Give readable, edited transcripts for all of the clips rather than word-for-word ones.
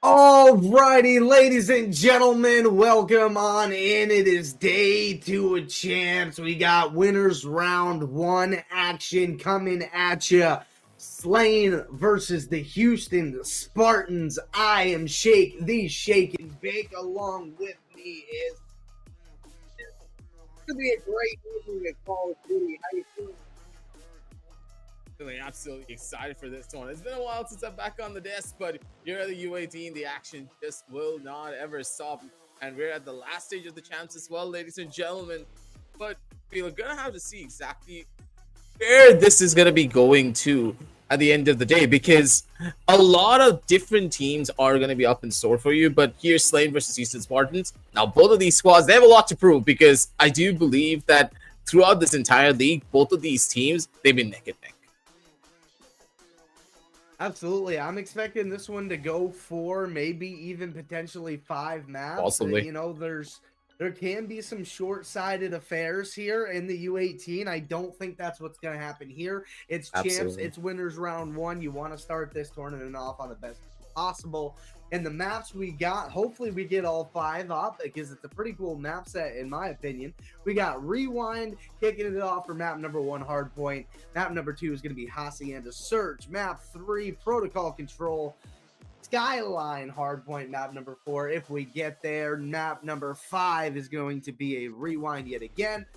Alrighty, ladies and gentlemen, welcome on in. It is day 2 of champs. We got winners round 1 action coming at you. Slane versus the Houston Spartans. I am Shake, the Shake and Bake. Along with me is going to be a great evening at Call of Duty. How you feeling? Feeling absolutely excited for this one. It's been a while since I'm back on the desk, but here at the U18, the action just will not ever stop. And we're at the last stage of the champs as well, ladies and gentlemen. But we're gonna have to see exactly where this is gonna be going to at the end of the day, because a lot of different teams are gonna be up in store for you. But here's Slane versus Houston Spartans. Now, both of these squads, they have a lot to prove, because I do believe that throughout this entire league, both of these teams, they've been neck and neck. Absolutely. I'm expecting this one to go 4, maybe even potentially 5 maps. Possibly. There can be some short-sighted affairs here in the U18. I don't think that's what's going to happen here. It's champs. Absolutely. It's winners round 1. You want to start this tournament off on the best possible. And the maps we got, hopefully we get all 5 up, because it's a pretty cool map set in my opinion. We got Rewind kicking it off for map number 1, Hardpoint. Map number 2 is going to be Hacienda Search. Map 3, Protocol Control. Skyline Hardpoint, map number 4 if we get there. Map number 5 is going to be a Rewind yet again.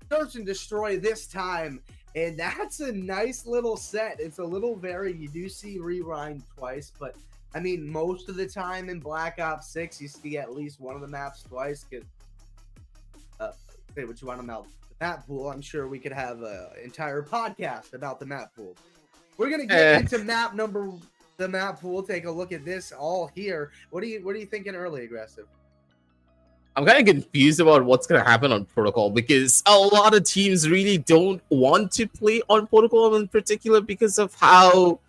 Search and Destroy this time. And that's a nice little set. It's a little varied. You do see Rewind twice, but I mean, most of the time in Black Ops 6, you see at least one of the maps twice. Because, say what you want about the map pool. I'm sure we could have an entire podcast about the map pool. We're gonna get into the map pool. Take a look at this all here. What are you thinking early, Aggressive? I'm kind of confused about what's going to happen on Protocol, because a lot of teams really don't want to play on Protocol in particular because of how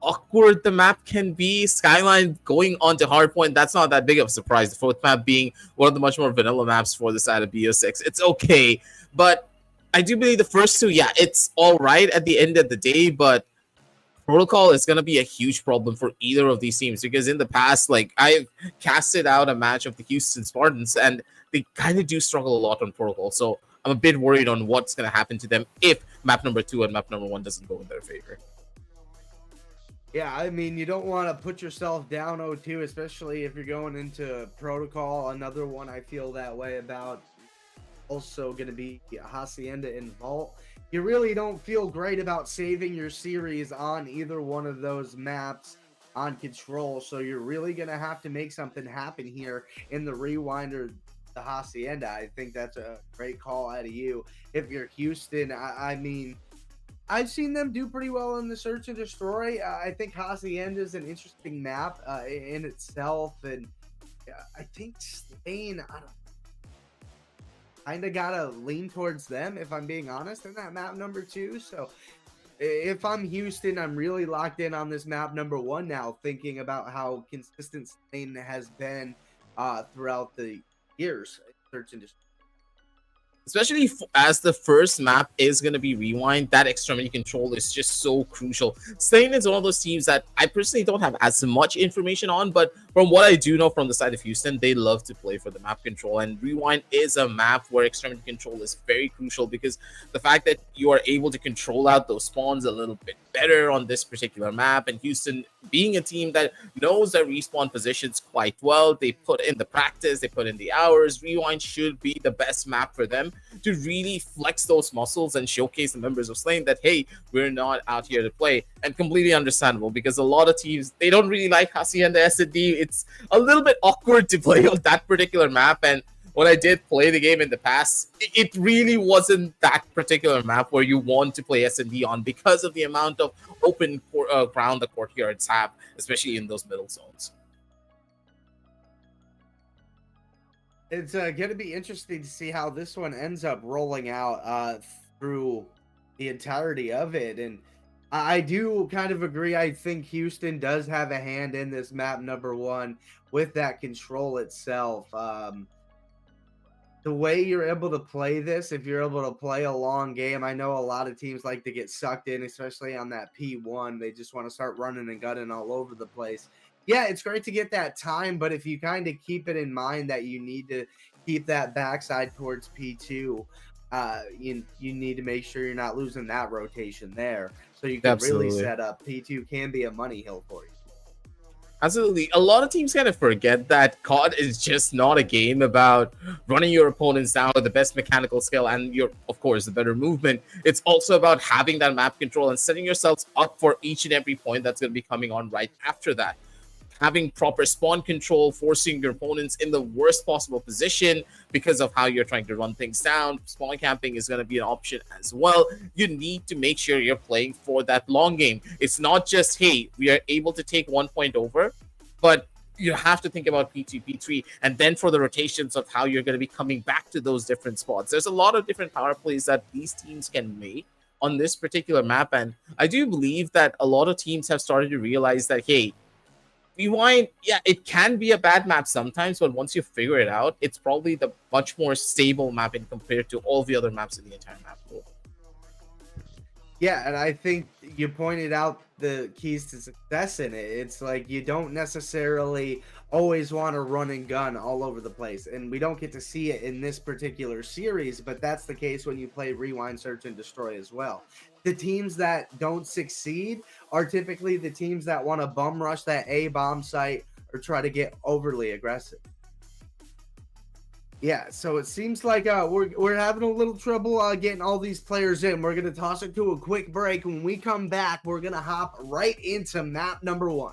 awkward the map can be. Skyline going on to Hardpoint, that's not that big of a surprise. The fourth map being one of the much more vanilla maps for the side of BO6. It's okay. But I do believe the first 2, yeah, it's all right at the end of the day, but Protocol is going to be a huge problem for either of these teams, because in the past, like, I've casted out a match of the Houston Spartans and they kind of do struggle a lot on Protocol. So I'm a bit worried on what's going to happen to them if map number 2 and map number 1 doesn't go in their favor. Yeah, I mean, you don't want to put yourself down 0-2, especially if you're going into Protocol. Another one I feel that way about, also going to be Hacienda and Vault. You really don't feel great about saving your series on either one of those maps on Control, so you're really going to have to make something happen here in the Rewind or the Hacienda. I think that's a great call out of you. If you're Houston, I mean, I've seen them do pretty well in the Search and Destroy. I think Hacienda is an interesting map in itself, and I think Spain, I don't kind of gotta lean towards them, if I'm being honest, in that map number 2. So if I'm Houston, I'm really locked in on this map number 1 now, thinking about how consistent Spain has been throughout the years. Search and Destroy. Especially as the first map is going to be Rewind, that extremity control is just so crucial. Slane is one of those teams that I personally don't have as much information on, but from what I do know from the side of Houston, they love to play for the map control, and Rewind is a map where extremity control is very crucial, because the fact that you are able to control out those spawns a little bit better on this particular map, and Houston being a team that knows their respawn positions quite well, they put in the practice, they put in the hours. Rewind should be the best map for them to really flex those muscles and showcase the members of Slane that, hey, we're not out here to play. And completely understandable, because a lot of teams, they don't really like Hacienda S&D. It's a little bit awkward to play on that particular map, and when I did play the game in the past, it really wasn't that particular map where you want to play S&D on, because of the amount of open ground the courtyards have, especially in those middle zones. It's going to be interesting to see how this one ends up rolling out through the entirety of it. And I do kind of agree. I think Houston does have a hand in this map number 1 with that control itself. The way you're able to play this, if you're able to play a long game, I know a lot of teams like to get sucked in, especially on that P1. They just want to start running and gunning all over the place. Yeah, it's great to get that time, but if you kind of keep it in mind that you need to keep that backside towards P2, you need to make sure you're not losing that rotation there, so you can really Absolutely. set up. P2 can be a money hill for you. Absolutely. A lot of teams kind of forget that COD is just not a game about running your opponents down with the best mechanical skill and your, of course, the better movement. It's also about having that map control and setting yourselves up for each and every point that's going to be coming on right after that. Having proper spawn control, forcing your opponents in the worst possible position because of how you're trying to run things down. Spawn camping is going to be an option as well. You need to make sure you're playing for that long game. It's not just, hey, we are able to take 1 point over, but you have to think about P2, P3, and then for the rotations of how you're going to be coming back to those different spots. There's a lot of different power plays that these teams can make on this particular map, and I do believe that a lot of teams have started to realize that, hey, Rewind, yeah, it can be a bad map sometimes, but once you figure it out, it's probably the much more stable mapping compared to all the other maps in the entire map pool. Yeah, and I think you pointed out the keys to success in it. It's like you don't necessarily always want to run and gun all over the place. And we don't get to see it in this particular series, but that's the case when you play Rewind, Search, and Destroy as well. The teams that don't succeed are typically the teams that want to bum rush that A bomb site or try to get overly aggressive. Yeah, so it seems like we're having a little trouble getting all these players in. We're gonna toss it to a quick break. When we come back, we're gonna hop right into map number 1.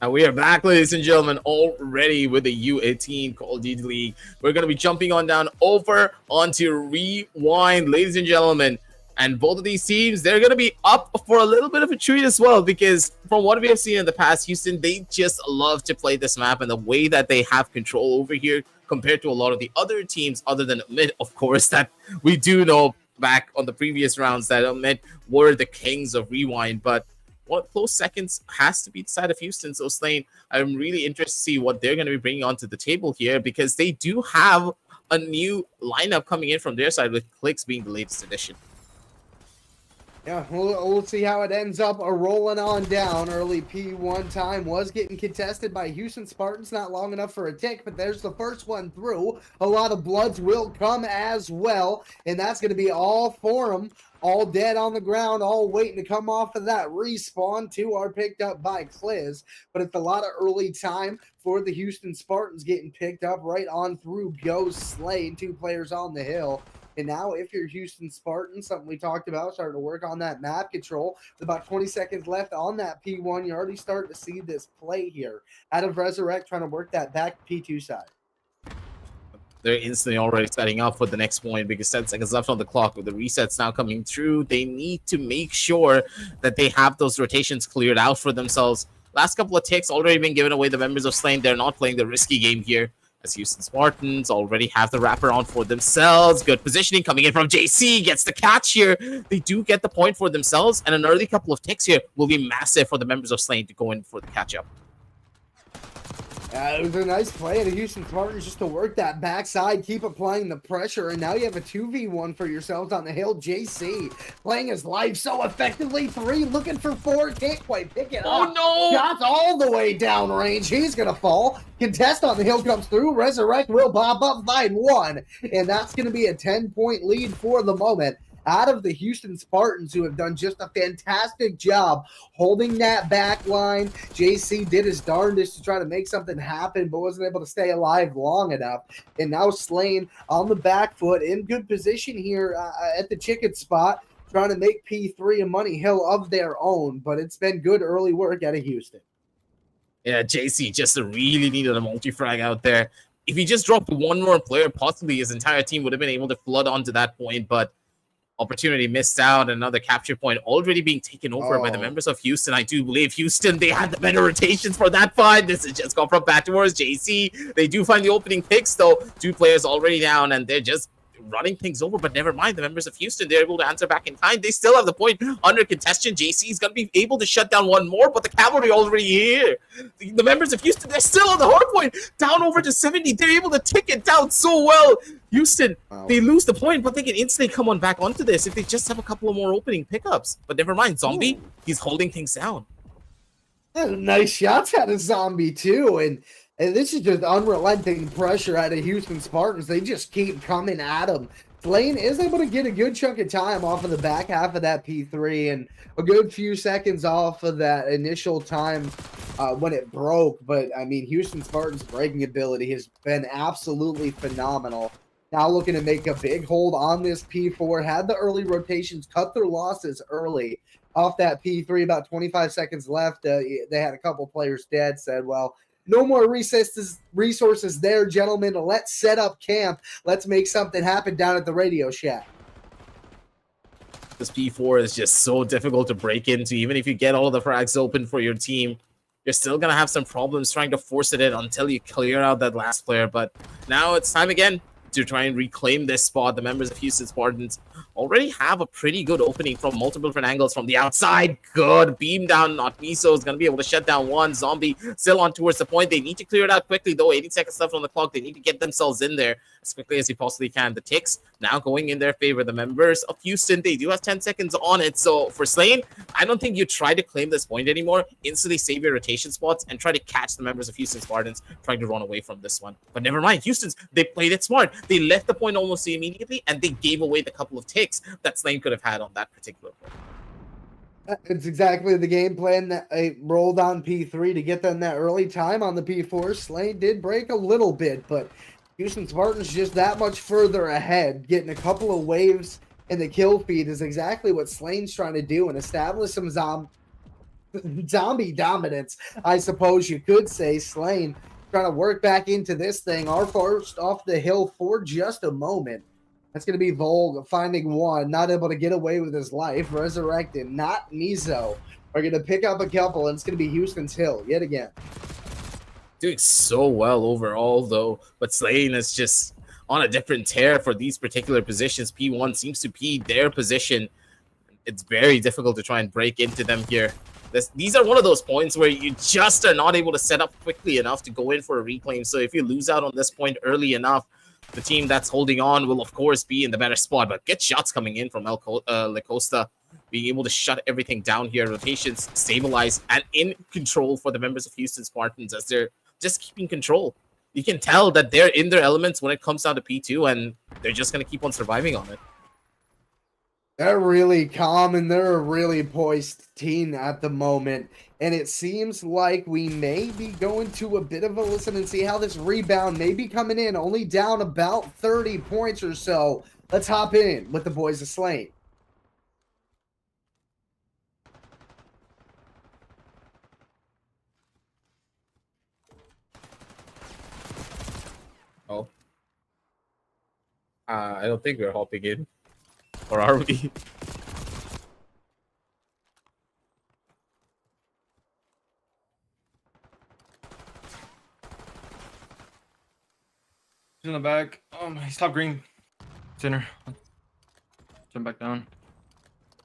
And we are back, ladies and gentlemen, already with the U18 Call of Duty League. We're going to be jumping on down over onto Rewind, ladies and gentlemen. And both of these teams, they're going to be up for a little bit of a treat as well, because from what we have seen in the past, Houston, they just love to play this map, and the way that they have control over here compared to a lot of the other teams, other than Mid, of course, that we do know back on the previous rounds that Mid were the kings of Rewind. But what close seconds has to be the side of Houston. So Slane, I'm really interested to see what they're going to be bringing onto the table here, because they do have a new lineup coming in from their side, with Clicks being the latest addition. Yeah, we'll see how it ends up rolling on down. Early P1 time was getting contested by Houston Spartans, not long enough for a tick, but there's the first one through. A lot of bloods will come as well, and that's going to be all for them. All dead on the ground, all waiting to come off of that respawn. Two are picked up by Cliz, but it's a lot of early time for the Houston Spartans getting picked up. Right on through goes Slane, 2 players on the hill. And now if you're Houston Spartans, something we talked about, starting to work on that map control, with about 20 seconds left on that P1, you're already starting to see this play here. Out of Resurrect, trying to work that back P2 side. They're instantly already setting up for the next point, because 10 seconds left on the clock. With the resets now coming through, they need to make sure that they have those rotations cleared out for themselves. Last couple of ticks already been given away. The members of Slane, they're not playing the risky game here, as Houston Spartans already have the wraparound for themselves. Good positioning coming in from JC, gets the catch here. They do get the point for themselves, and an early couple of ticks here will be massive for the members of Slane to go in for the catch-up. It was a nice play of the Houston Spartans just to work that backside, keep applying the pressure, and now you have a 2v1 for yourselves on the hill. JC playing his life so effectively. 3 looking for 4, can't quite pick it up. Oh no! Shots all the way down range. He's gonna fall. Contest on the hill comes through. Resurrect will pop up, find 1, and that's gonna be a 10-point lead for the moment out of the Houston Spartans, who have done just a fantastic job holding that back line. JC did his darndest to try to make something happen, but wasn't able to stay alive long enough. And now Slane on the back foot, in good position here at the chicken spot, trying to make P3 a money hill of their own. But it's been good early work out of Houston. Yeah, JC just really needed a multi-frag out there. If he just dropped one more player, possibly his entire team would have been able to flood onto that point, but opportunity missed out. Another capture point already being taken over by the members of Houston. I do believe Houston, they had the better rotations for that fight. This has just gone from back towards JC. They do find the opening picks, though. 2 players already down, and they're just running things over, but never mind. The members of Houston, they're able to answer back in kind. They still have the point under contention. JC is going to be able to shut down one more, but the cavalry already here. The members of Houston, they're still on the hard point, down over to 70. They're able to tick it down so well. Houston, they lose the point, but they can instantly come on back onto this if they just have a couple of more opening pickups. But never mind, Zombie, he's holding things down. Nice shots out of Zombie, too, and this is just unrelenting pressure out of Houston Spartans. They just keep coming at them. Slane is able to get a good chunk of time off of the back half of that P3 and a good few seconds off of that initial time when it broke. But, I mean, Houston Spartans' breaking ability has been absolutely phenomenal. Now looking to make a big hold on this P4. Had the early rotations, cut their losses early off that P3. About 25 seconds left. They had a couple players dead. Said, well, no more resources there, gentlemen. Let's set up camp. Let's make something happen down at the Radio Shack. This P4 is just so difficult to break into. Even if you get all of the frags open for your team, you're still going to have some problems trying to force it in until you clear out that last player. But now it's time again to try and reclaim this spot. The members of Houston Spartans already have a pretty good opening from multiple different angles from the outside. Good beam down. Not Miso is going to be able to shut down one. Zombie still on towards the point. They need to clear it out quickly, though. 80 seconds left on the clock. They need to get themselves in there as quickly as they possibly can. The ticks now going in their favor. The members of Houston, they do have 10 seconds on it. So for Slane, I don't think you try to claim this point anymore. Instantly save your rotation spots and try to catch the members of Houston Spartans trying to run away from this one. But never mind. Houston's, they played it smart. They left the point almost immediately, and they gave away the couple of ticks that Slane could have had on that particular point. It's exactly the game plan that I rolled on P3 to get them that early time on the P4. Slane did break a little bit, but Houston Spartans just that much further ahead. Getting a couple of waves in the kill feed is exactly what Slane's trying to do and establish some zombie dominance, I suppose you could say. Slane trying to work back into this thing. Our first off the hill for just a moment. That's going to be Volg finding one, not able to get away with his life. Resurrected, not Mizo, are going to pick up a couple, and it's going to be Houston's hill yet again. Doing so well overall, though, but Slane is just on a different tear for these particular positions. P1 seems to be their position. It's very difficult to try and break into them here. These are one of those points where you just are not able to set up quickly enough to go in for a reclaim. So if you lose out on this point early enough, the team that's holding on will, of course, be in the better spot. But good shots coming in from Lacosta, being able to shut everything down here. Rotations stabilize and in control for the members of Houston Spartans as they're just keeping control. You can tell that they're in their elements when it comes down to P2, and they're just going to keep on surviving on it. They're really calm, and they're a really poised team at the moment. And it seems like we may be going to a bit of a listen and see how this rebound may be coming in. Only down about 30 points or so. Let's hop in with the boys of Slane. Oh. I don't think we're hopping in. Or are we? In the back. He's top green. Center. Jump back down.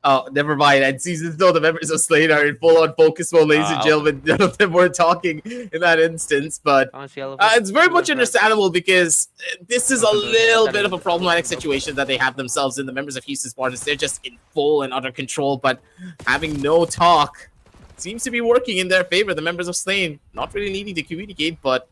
Oh, never mind. And season still, the members of Slane are in full-on focus mode, ladies and gentlemen. None of them were talking in that instance, but it's very much understandable because this is a little bit of a problematic situation that they have themselves in. The members of Houston Spartans, they're just in full and utter control, but having no talk seems to be working in their favor. The members of Slane not really needing to communicate, but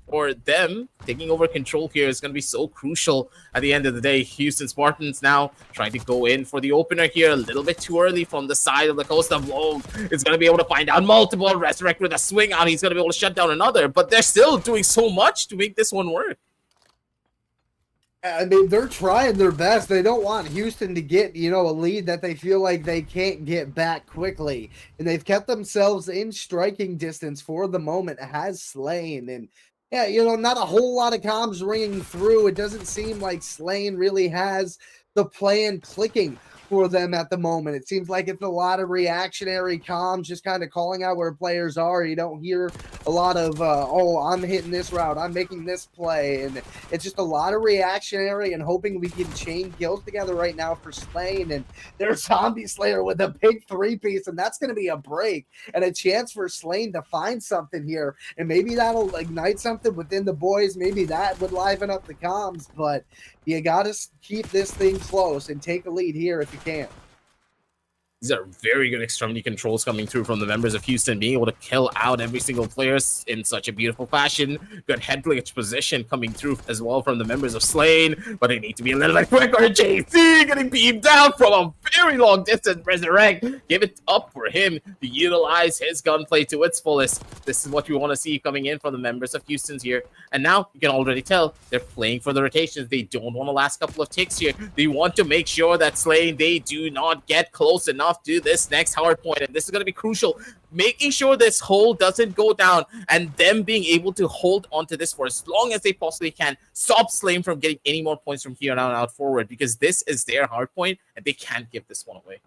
for them, taking over control here is going to be so crucial at the end of the day. Houston Spartans now trying to go in for the opener here. A little bit too early from the side of the Costa. Whoa, is going to be able to find out multiple. Resurrect with a swing out. He's going to be able to shut down another, but they're still doing so much to make this one work. I mean, they're trying their best. They don't want Houston to get, a lead that they feel like they can't get back quickly. And they've kept themselves in striking distance for the moment. Has Slane. And yeah, not a whole lot of comms ringing through. It doesn't seem like Slane really has the plan clicking for them at the moment. It seems like it's a lot of reactionary comms, just kind of calling out where players are. You don't hear a lot of, I'm hitting this route, I'm making this play. And it's just a lot of reactionary and hoping we can chain kills together right now for Slane. And there's Zombie Slayer with a big 3-piece, and that's going to be a break and a chance for Slane to find something here. And maybe that'll ignite something within the boys. Maybe that would liven up the comms, but you got to keep this thing close and take a lead here if you can. These are very good extremity controls coming through from the members of Houston, being able to kill out every single player in such a beautiful fashion. Good head glitch position coming through as well from the members of Slane, but they need to be a little bit quicker. JC getting beamed down from a very long distance. Resurrect, give it up for him to utilize his gunplay to its fullest. This is what we want to see coming in from the members of Houston's here. And now you can already tell they're playing for the rotations. They don't want the last couple of ticks here. They want to make sure that Slane, they do not get close enough to this next hard point, and this is going to be crucial, making sure this hole doesn't go down and them being able to hold onto this for as long as they possibly can, stop Slane from getting any more points from here on out forward, because this is their hard point and they can't give this one away.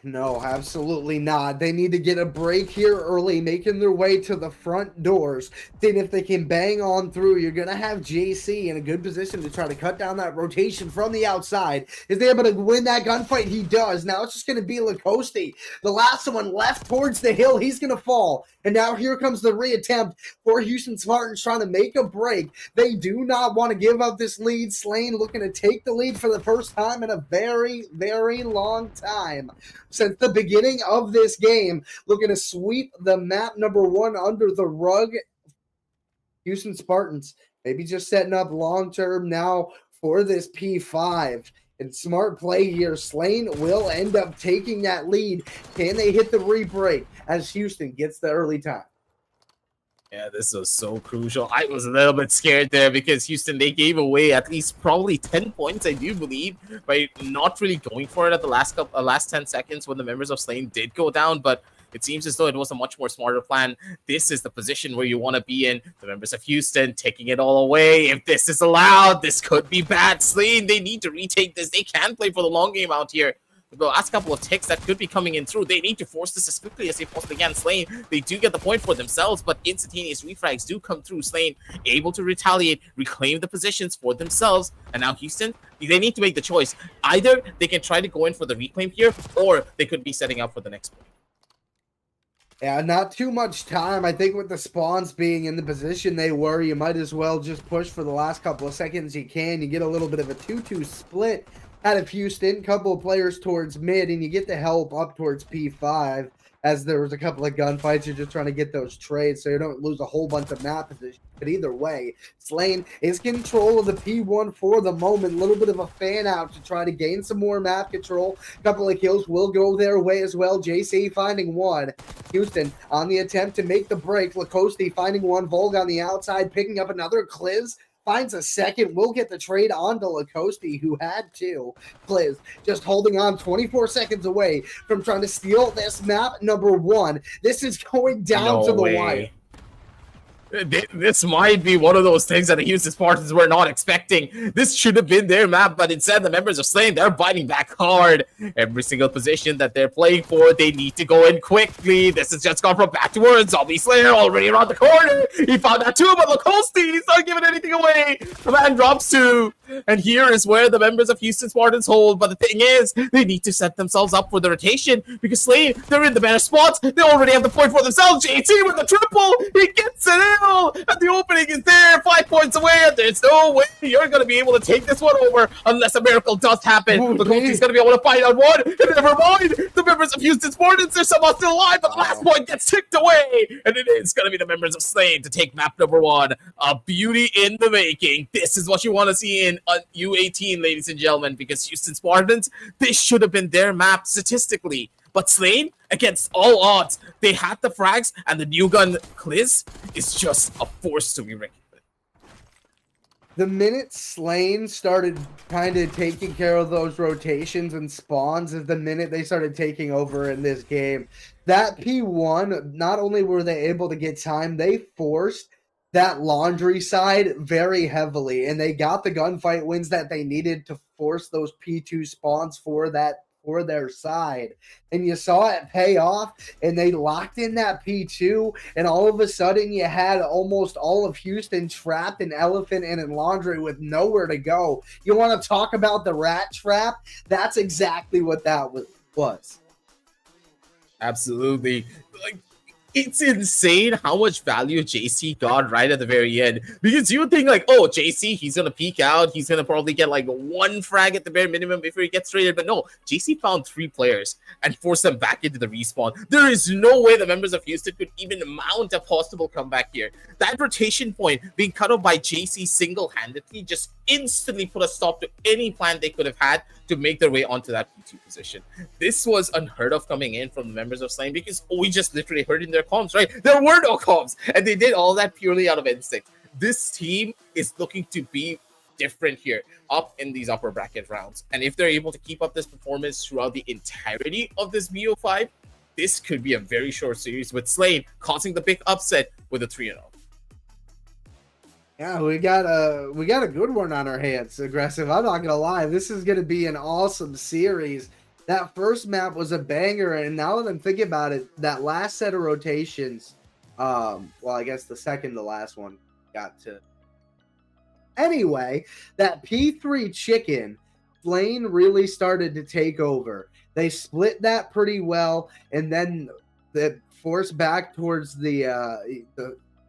No, absolutely not. They need to get a break here early, making their way to the front doors. Then if they can bang on through, you're going to have JC in a good position to try to cut down that rotation from the outside. Is they able to win that gunfight? He does. Now it's just going to be Lacoste. The last one left towards the hill. He's going to fall. And now here comes the reattempt for Houston Spartans trying to make a break. They do not want to give up this lead. Slane looking to take the lead for the first time in a very, very long time. Since the beginning of this game, looking to sweep the map number 1 under the rug. Houston Spartans maybe just setting up long-term now for this P5. And smart play here. Slane will end up taking that lead. Can they hit the re-break as Houston gets the early time? Yeah, this was so crucial. I was a little bit scared there because Houston, they gave away at least probably 10 points, I do believe, by not really going for it at the last 10 seconds when the members of Slane did go down. But it seems as though it was a much more smarter plan. This is the position where you want to be in. The members of Houston taking it all away. If this is allowed, this could be bad. Slane, they need to retake this. They can play for the long game out here. The last couple of ticks that could be coming in through, they need to force this as quickly as they possibly can. Slane, they do get the point for themselves, but instantaneous refrags do come through. Slane able to retaliate, reclaim the positions for themselves, and now Houston, they need to make the choice. Either they can try to go in for the reclaim here, or they could be setting up for the next point. Yeah, not too much time. I think with the spawns being in the position they were, you might as well just push for the last couple of seconds you can. You get a little bit of a 2-2 split out of Houston, couple of players towards mid, and you get the help up towards P5 as there was a couple of gunfights. You're just trying to get those trades so you don't lose a whole bunch of map position. But either way, Slane is control of the P1 for the moment. A little bit of a fan out to try to gain some more map control. A couple of kills will go their way as well. JC finding one. Houston on the attempt to make the break. Lacoste finding one. Volg on the outside picking up another. Cliz finds a second. We'll get the trade on to Lacoste, who had two. Cliz just holding on 24 seconds away from trying to steal this map number one. This is going down to the wire. This might be one of those things that the Houston Spartans were not expecting. This should have been their map, but instead the members of Slane, they're biting back hard. Every single position that they're playing for, they need to go in quickly. This has just gone from backwards. Zombie Slayer already around the corner. He found that too, but Lacoste, he's not giving anything away. The man drops two. And here is where the members of Houston Spartans hold. But the thing is, they need to set themselves up for the rotation because Slane, they're in the better spots. They already have the point for themselves. JT with the triple. He gets it in. And the opening is there. 5 points away. And there's no way you're going to be able to take this one over unless a miracle does happen. Lacoste's going to be able to find out one. And never mind. The members of Houston Spartans, they're somehow still alive. But the last point gets ticked away. And it is going to be the members of Slane to take map number one. A beauty in the making. This is what you want to see in U18, ladies and gentlemen, because Houston Spartans, this should have been their map statistically. But Slane, against all odds, they had the frags, and the new gun Cliz is just a force to be reckoned with. The minute Slane started kind of taking care of those rotations and spawns is the minute they started taking over in this game. That P1, not only were they able to get time, they forced that laundry side very heavily, and they got the gunfight wins that they needed to force those P2 spawns for their side. And you saw it pay off, and they locked in that P2, and all of a sudden you had almost all of Houston trapped in Elephant and in Laundry with nowhere to go. You want to talk about the rat trap? That's exactly what that was. Absolutely. Like, it's insane how much value JC got right at the very end. Because you would think like, oh, JC, he's going to peek out. He's going to probably get like one frag at the bare minimum before he gets traded. But no, JC found 3 players and forced them back into the respawn. There is no way the members of Houston could even mount a possible comeback here. That rotation point being cut off by JC single-handedly just instantly put a stop to any plan they could have had to make their way onto that P2 position. This was unheard of coming in from the members of Slane because we just literally heard in their comms, right? There were no comms, and they did all that purely out of instinct. This team is looking to be different here up in these upper bracket rounds. And if they're able to keep up this performance throughout the entirety of this BO5, this could be a very short series with Slane causing the big upset with a 3-0. Yeah, we got a good one on our hands, Aggressive. I'm not gonna lie, this is gonna be an awesome series. That first map was a banger, and now that I'm thinking about it, that last set of rotations, well, I guess the second to last one got to. Anyway, that P3 chicken, Slane really started to take over. They split that pretty well, and then the force back towards the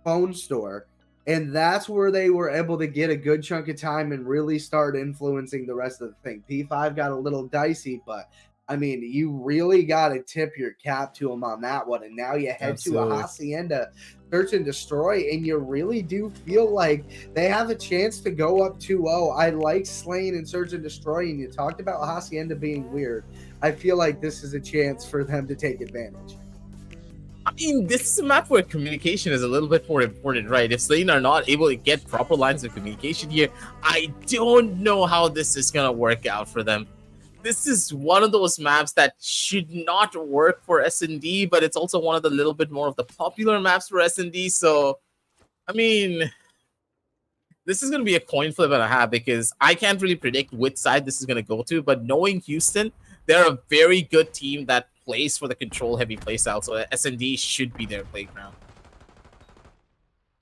phone store. And that's where they were able to get a good chunk of time and really start influencing the rest of the thing. P5 got a little dicey, but, I mean, you really got to tip your cap to them on that one. And now you head to a Hacienda Search and Destroy, and you really do feel like they have a chance to go up 2-0. I like Slane and Search and Destroy, and you talked about Hacienda being weird. I feel like this is a chance for them to take advantage. mean, this is a map where communication is a little bit more important, right? If Slane are not able to get proper lines of communication here, I don't know how this is going to work out for them. This is one of those maps that should not work for S&D, but it's also one of the little bit more of the popular maps for S&D. So, I mean, this is going to be a coin flip and a half because I can't really predict which side this is going to go to. But knowing Houston, they're a very good team that plays for the control-heavy playstyle, so S&D should be their playground.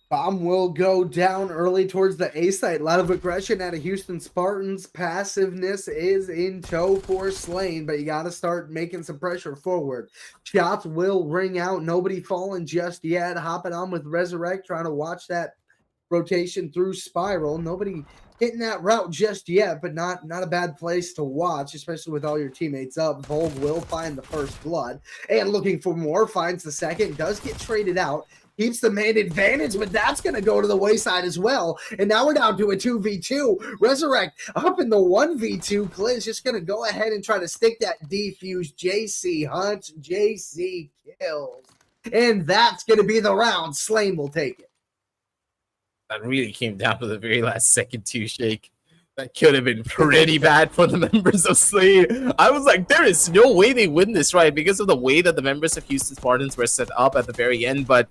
Bomb will go down early towards the A site. A lot of aggression out of Houston Spartans. Passiveness is in tow for Slane, but you got to start making some pressure forward. Shots will ring out. Nobody falling just yet. Hopping on with Resurrect, trying to watch that rotation through Spiral. Nobody hitting that route just yet, but not a bad place to watch, especially with all your teammates up. Volg will find the first blood, and looking for more, finds the second, does get traded out. Keeps the main advantage, but that's going to go to the wayside as well. And now we're down to a 2v2. Resurrect up in the 1v2. Cliz just going to go ahead and try to stick that defuse. JC hunts, JC kills. And that's going to be the round. Slane will take it. That really came down to the very last second too, Shake. That could have been pretty bad for the members of Slane. I was like, there is no way they win this, right? Because of the way that the members of Houston Spartans were set up at the very end, but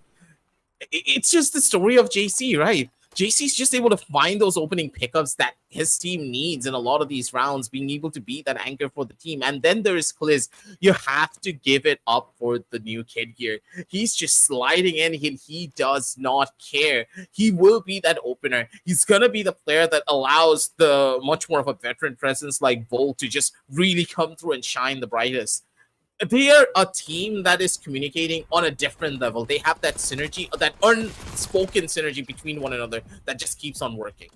it's just the story of JC, right? JC's just able to find those opening pickups that his team needs in a lot of these rounds, being able to be that anchor for the team. And then there is Cliz. You have to give it up for the new kid here. He's just sliding in, and he does not care. He will be that opener. He's going to be the player that allows the much more of a veteran presence like Volk to just really come through and shine the brightest. They are a team that is communicating on a different level. They have that synergy, that unspoken synergy between one another that just keeps on working.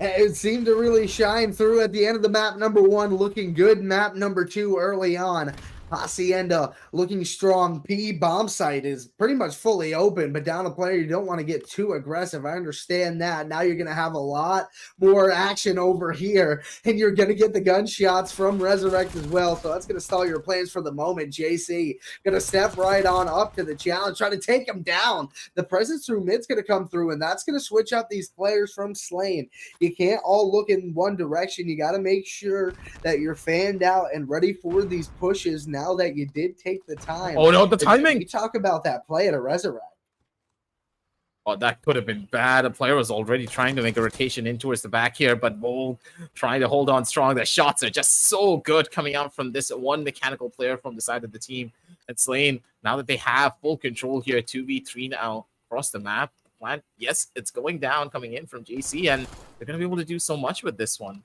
It seemed to really shine through at the end of the map number 1, looking good. Map number 2 early on. Hacienda looking strong. P bomb site is pretty much fully open, but down a player, you don't want to get too aggressive. I understand that. Now you're going to have a lot more action over here, and you're going to get the gunshots from Resurrect as well. So that's going to stall your plans for the moment. JC going to step right on up to the challenge, try to take him down. The presence through mid's going to come through, and that's going to switch up these players from Slane. You can't all look in one direction. You got to make sure that you're fanned out and ready for these pushes now that you did take the time. Oh no, the timing. You talk about that play at a Resurrect. Oh, that could have been bad. A player was already trying to make a rotation in towards the back here, but Volk trying to hold on strong. The shots are just so good coming out from this one mechanical player from the side of the team. And Slane, now that they have full control here, 2v3 now across the map. Plan, yes, it's going down, coming in from JC, and they're going to be able to do so much with this one.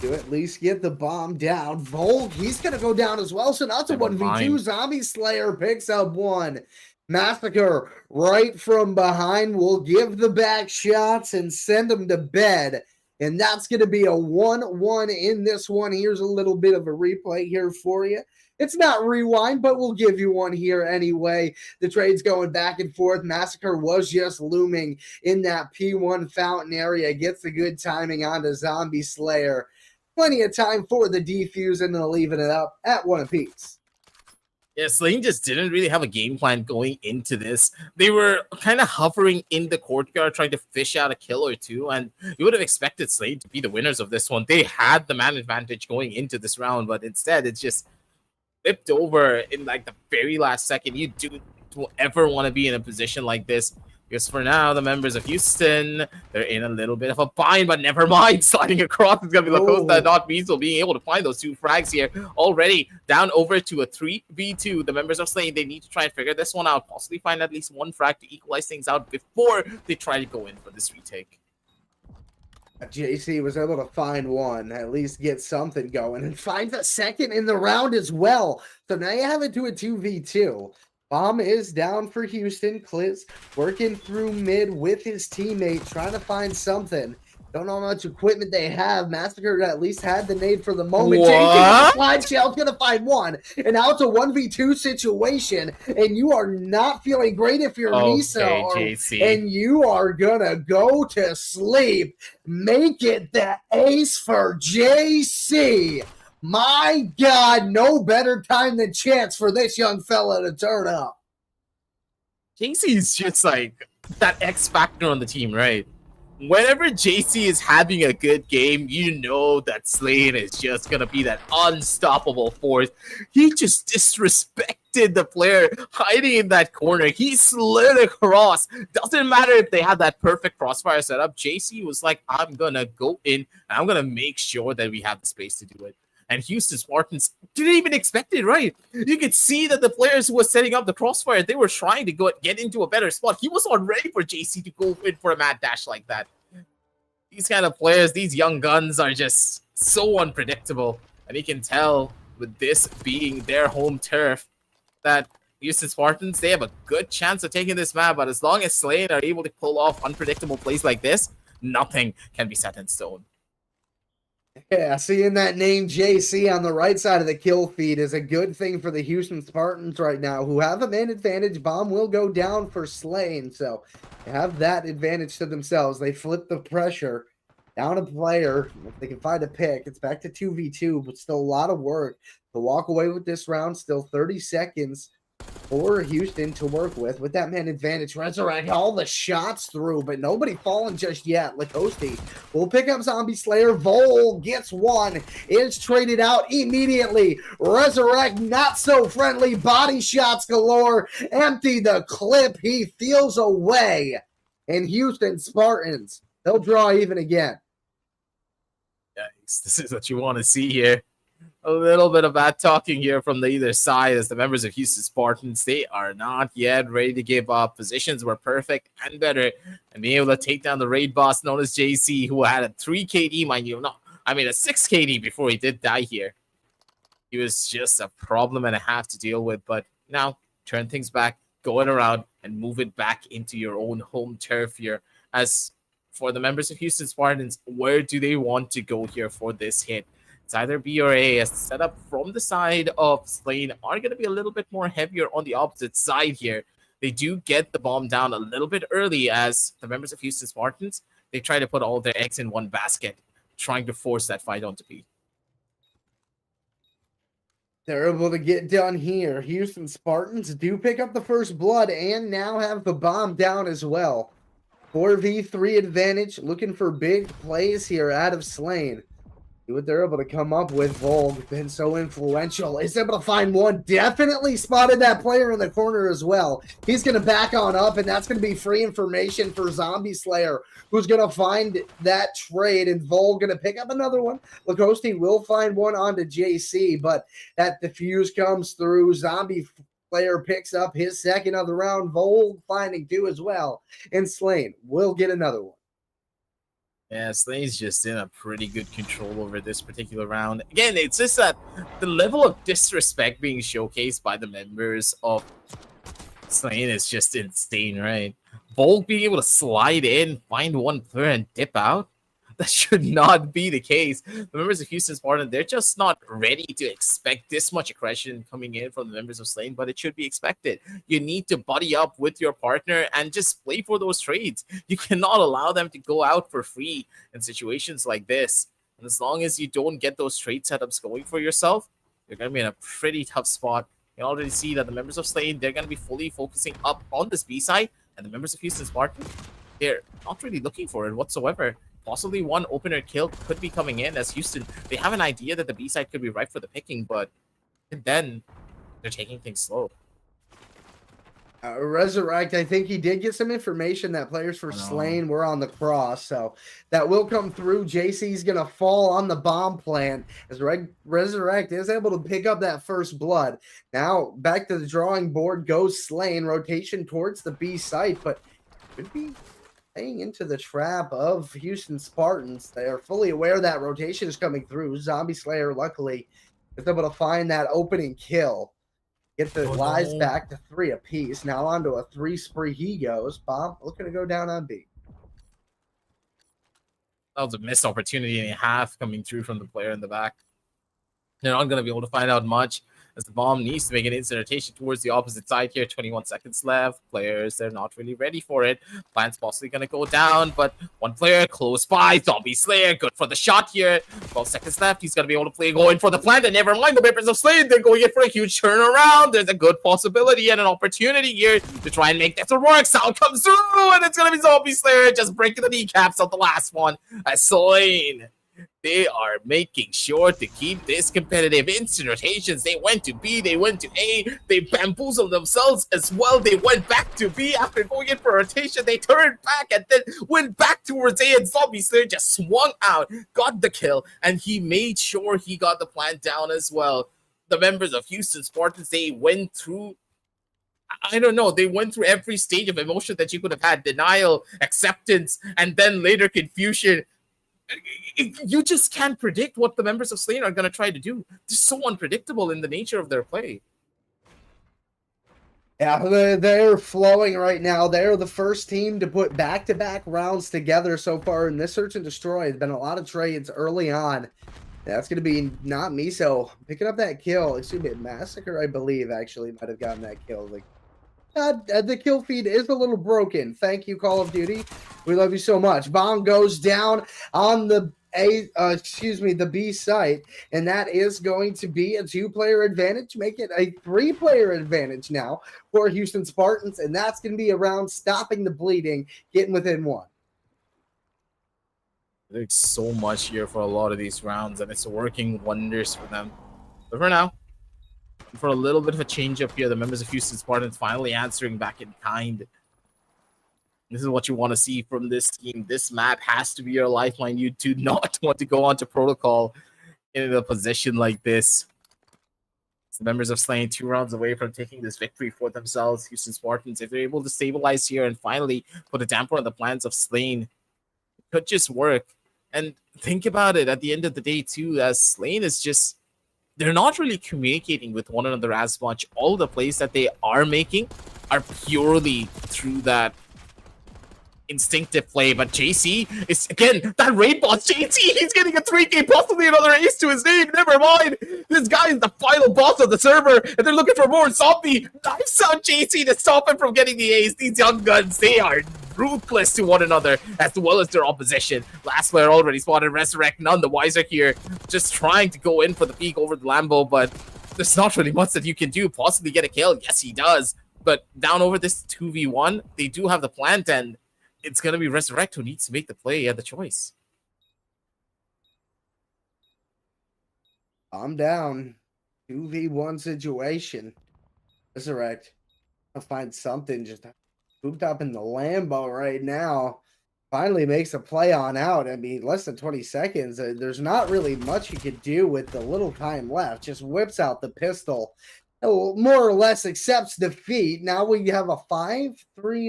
To at least get the bomb down. Volk, he's going to go down as well. So now it's a 1v2. Zombie Slayer picks up one. Massacre right from behind will give the back shots and send them to bed. And that's going to be a 1-1 in this one. Here's a little bit of a replay here for you. It's not rewind, but we'll give you one here anyway. The trade's going back and forth. Massacre was just looming in that P1 fountain area. Gets the good timing onto Zombie Slayer. Plenty of time for the defuse, and then leaving it up at 1 apiece. Yeah, Slane just didn't really have a game plan going into this. They were kind of hovering in the courtyard, trying to fish out a kill or two, and you would have expected Slane to be the winners of this one. They had the man advantage going into this round, but instead it's just flipped over in like the very last second. You don't ever want to be in a position like this. Because for now, the members of Houston, they're in a little bit of a bind, but never mind. Sliding across is going to be Lacosta, not Weasel, being able to find those 2 frags here. Already down over to a 3v2. The members of Slane, they need to try and figure this one out. Possibly find at least 1 frag to equalize things out before they try to go in for this retake. JC was able to find one, at least get something going, and find the second in the round as well. So now you have it to a 2v2. Bomb is down for Houston. Cliz working through mid with his teammate, trying to find something. Don't know how much equipment they have. Massacre at least had the nade for the moment. JC slide shell's gonna find one. And now it's a 1v2 situation. And you are not feeling great if you're Miso. And you are gonna go to sleep. Make it the ace for JC. My God, no better time than chance for this young fella to turn up. JC is just like that X factor on the team, right? Whenever JC is having a good game, you know that Slane is just gonna be that unstoppable force. He just disrespected the player hiding in that corner. He slid across. Doesn't matter if they had that perfect crossfire setup. JC was like, I'm gonna go in and I'm gonna make sure that we have the space to do it. And Houston Spartans didn't even expect it, right? You could see that the players who were setting up the crossfire, they were trying to get into a better spot. He was not ready for JC to go in for a mad dash like that. These kind of players, these young guns are just so unpredictable. And you can tell with this being their home turf that Houston Spartans, they have a good chance of taking this map. But as long as Slane are able to pull off unpredictable plays like this, nothing can be set in stone. Yeah, seeing that name JC on the right side of the kill feed is a good thing for the Houston Spartans right now, who have a man advantage. Bomb will go down for Slane, so they have that advantage to themselves. They flip the pressure down a player. If they can find a pick, it's back to 2v2, but still a lot of work to walk away with this round. Still 30 seconds for Houston to work with that man advantage. Resurrect all the shots through, but nobody falling just yet. Lacoste will pick up Zombie Slayer. Vol gets one. It's traded out immediately. Resurrect not so friendly. Body shots galore. Empty the clip. He feels away. And Houston Spartans, they'll draw even again. Yikes, this is what you want to see here. A little bit of bad talking here from the either side as the members of Houston Spartans, they are not yet ready to give up. Positions were perfect and better, and being able to take down the raid boss known as JC, who had a 3 KD, mind you, a 6 KD before he did die here. He was just a problem and a half to deal with, but now turn things back, go it around, and move it back into your own home turf here. As for the members of Houston Spartans, where do they want to go here for this hit? It's either B or A, as the setup from the side of Slane are going to be a little bit more heavier on the opposite side here. They do get the bomb down a little bit early as the members of Houston Spartans, they try to put all their eggs in one basket, trying to force that fight onto B. They're able to get done here. Houston Spartans do pick up the first blood and now have the bomb down as well. 4v3 advantage, looking for big plays here out of Slane. What they're able to come up with. Volg been so influential. Is able to find one. Definitely spotted that player in the corner as well. He's going to back on up, and that's going to be free information for Zombie Slayer, who's going to find that trade, and Volg going to pick up another one. Lacoste will find one onto JC, but that defuse comes through. Zombie Slayer picks up his second of the round. Volg finding two as well, and Slane will get another one. Yeah, Slane's just in a pretty good control over this particular round. Again, it's just that the level of disrespect being showcased by the members of Slane is just insane, right? Volk being able to slide in, find one player, and dip out. That should not be the case. The members of Houston Spartans, they're just not ready to expect this much aggression coming in from the members of Slane, but it should be expected. You need to buddy up with your partner and just play for those trades. You cannot allow them to go out for free in situations like this. And as long as you don't get those trade setups going for yourself, you're going to be in a pretty tough spot. You can already see that the members of Slane, they're going to be fully focusing up on this B side, and the members of Houston Spartans, they're not really looking for it whatsoever. Possibly one opener kill could be coming in as Houston, they have an idea that the B side could be ripe for the picking, but then they're taking things slow. Resurrect, I think he did get some information that players for Slane were on the cross, so that will come through. JC's going to fall on the bomb plant as Resurrect is able to pick up that first blood. Now, back to the drawing board goes Slane, rotation towards the B site, but could be into the trap of Houston Spartans. They are fully aware that rotation is coming through. Zombie Slayer, luckily, is able to find that opening kill. Get the lives back to 3 apiece. Now onto a 3 spree he goes. Bob looking to go down on B. That was a missed opportunity and a half coming through from the player in the back. They're not going to be able to find out much. as the bomb needs to make an instant rotation towards the opposite side here. 21 seconds left. Players, they're not really ready for it. Plant's possibly going to go down, but one player close by. Zombie Slayer, good for the shot here. 12 seconds left. He's going to be able to play going for the plant, and never mind the members of Slayer. They're going in for a huge turnaround. There's a good possibility and an opportunity here to try and make this work. Sound comes through, and it's going to be Zombie Slayer just breaking the kneecaps of the last one. As Slain, they are making sure to keep this competitive. Instant rotations. They went to B, they went to A, they bamboozled themselves as well. They went back to B after going in for a rotation. They turned back and then went back towards A, and Zombie Slayer just swung out, got the kill, and he made sure he got the plant down as well. The members of Houston Spartans, they went through, I don't know, they went through every stage of emotion that you could have had. Denial, acceptance, and then later confusion. You just can't predict what the members of Slain are going to try to do. They're so unpredictable in the nature of their play. Yeah, they're flowing right now. They're the first team to put back-to-back rounds together so far in this Search and Destroy. There's been a lot of trades early on. That's going to be not Miso picking up that kill. Excuse me, Massacre, I believe, actually might have gotten that kill. Like, the kill feed is a little broken. Thank you, Call of Duty. We love you so much. Bomb goes down on the the B site, and that is going to be a 2-player advantage. Make it a 3-player advantage now for Houston Spartans, and that's going to be around stopping the bleeding, getting within 1. There's so much here for a lot of these rounds, and it's working wonders for them. But for now, for a little bit of a change up here, the members of Houston Spartans finally answering back in kind. This is what you want to see from this team. This map has to be your lifeline. You do not want to go on to protocol in a position like this. The members of Slain 2 rounds away from taking this victory for themselves. Houston Spartans, if they're able to stabilize here and finally put a damper on the plans of Slain, it could just work. And think about it at the end of the day too, as Slain is just, they're not really communicating with one another as much. All the plays that they are making are purely through that instinctive play. But JC is, again, that raid boss. JC, he's getting a 3K, possibly another ace to his name. Never mind. This guy is the final boss of the server, and they're looking for more zombie. Knives out JC to stop him from getting the ace. These young guns, they are ruthless to one another as well as their opposition. Last player already spotted. Resurrect, none the wiser here. Just trying to go in for the peak over the Lambo, but there's not really much that you can do. Possibly get a kill. Yes, he does. But down over this 2v1, they do have the plant, and it's going to be Resurrect who needs to make the play and the choice. I'm down. 2v1 situation. Resurrect. I'll find something just pooped up in the Lambo right now. Finally makes a play on out. I mean, less than 20 seconds. There's not really much you could do with the little time left. Just whips out the pistol. More or less accepts defeat. Now we have a 5-3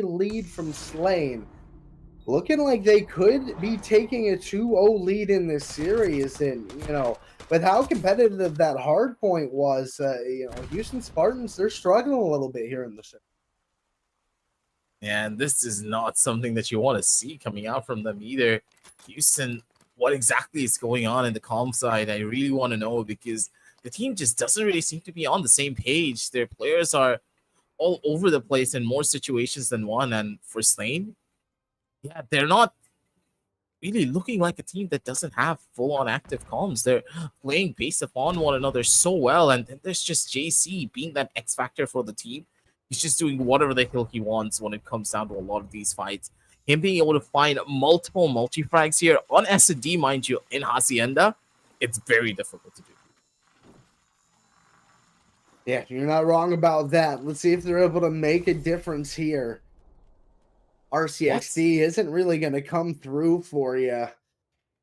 lead from Slain. Looking like they could be taking a 2-0 lead in this series. And, you know, with how competitive that hard point was, Houston Spartans, they're struggling a little bit here in the series. And this is not something that you want to see coming out from them either. Houston, what exactly is going on in the comm side? I really want to know, because the team just doesn't really seem to be on the same page. Their players are all over the place in more situations than one. And for Slain, yeah, they're not really looking like a team that doesn't have full-on active comms. They're playing based upon one another so well. And then there's just JC being that X factor for the team. He's just doing whatever the hell he wants when it comes down to a lot of these fights. Him being able to find multiple multi-frags here on S&D, mind you, in Hacienda, it's very difficult to do. Yeah, you're not wrong about that. Let's see if they're able to make a difference here. RCXD isn't really going to come through for you.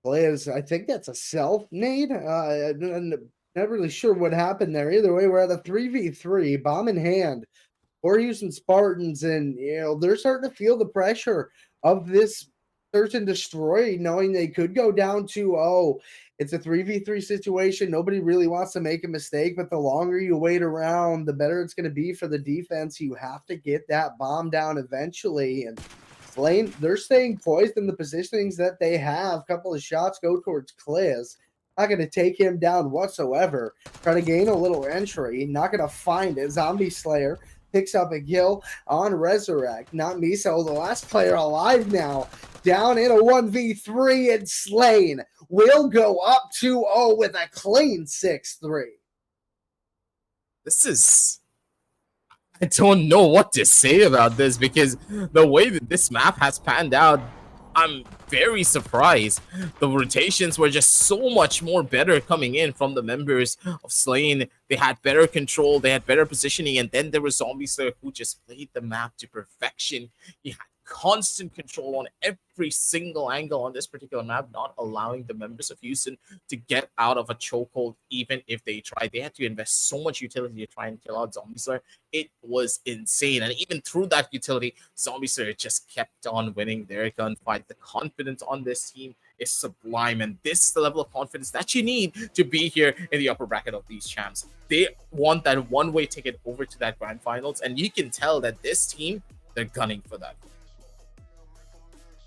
Liz, I think that's a self-nade. I'm not really sure what happened there. Either way, we're at a 3v3, bomb in hand for Houston Spartans, and they're starting to feel the pressure of this search and destroy, knowing they could go down 2-0. It's a 3v3 situation. Nobody really wants to make a mistake, but the longer you wait around, the better it's going to be for the defense. You have to get that bomb down eventually. And Slain, they're staying poised in the positionings that they have. A couple of shots go towards Cliz. Not going to take him down whatsoever. Try to gain a little entry. Not going to find it. Zombie Slayer picks up a kill on Resurrect. Not Miso, the last player alive now. Down in a 1v3 and Slain will go up 2-0 with a clean 6-3. This is... I don't know what to say about this, because the way that this map has panned out, I'm very surprised. The rotations were just so much more better coming in from the members of Slain. They had better control, they had better positioning, and then there was Zombie Slayer who just played the map to perfection. He had constant control on every single angle on this particular map, not allowing the members of Houston to get out of a chokehold even if they tried. They had to invest so much utility to try and kill out Zombie Slayer. It was insane. And even through that utility, Zombie Slayer just kept on winning their gunfight. The confidence on this team is sublime, and this is the level of confidence that you need to be here in the upper bracket of these champs. They want that one-way ticket over to that grand finals, and you can tell that this team, they're gunning for that.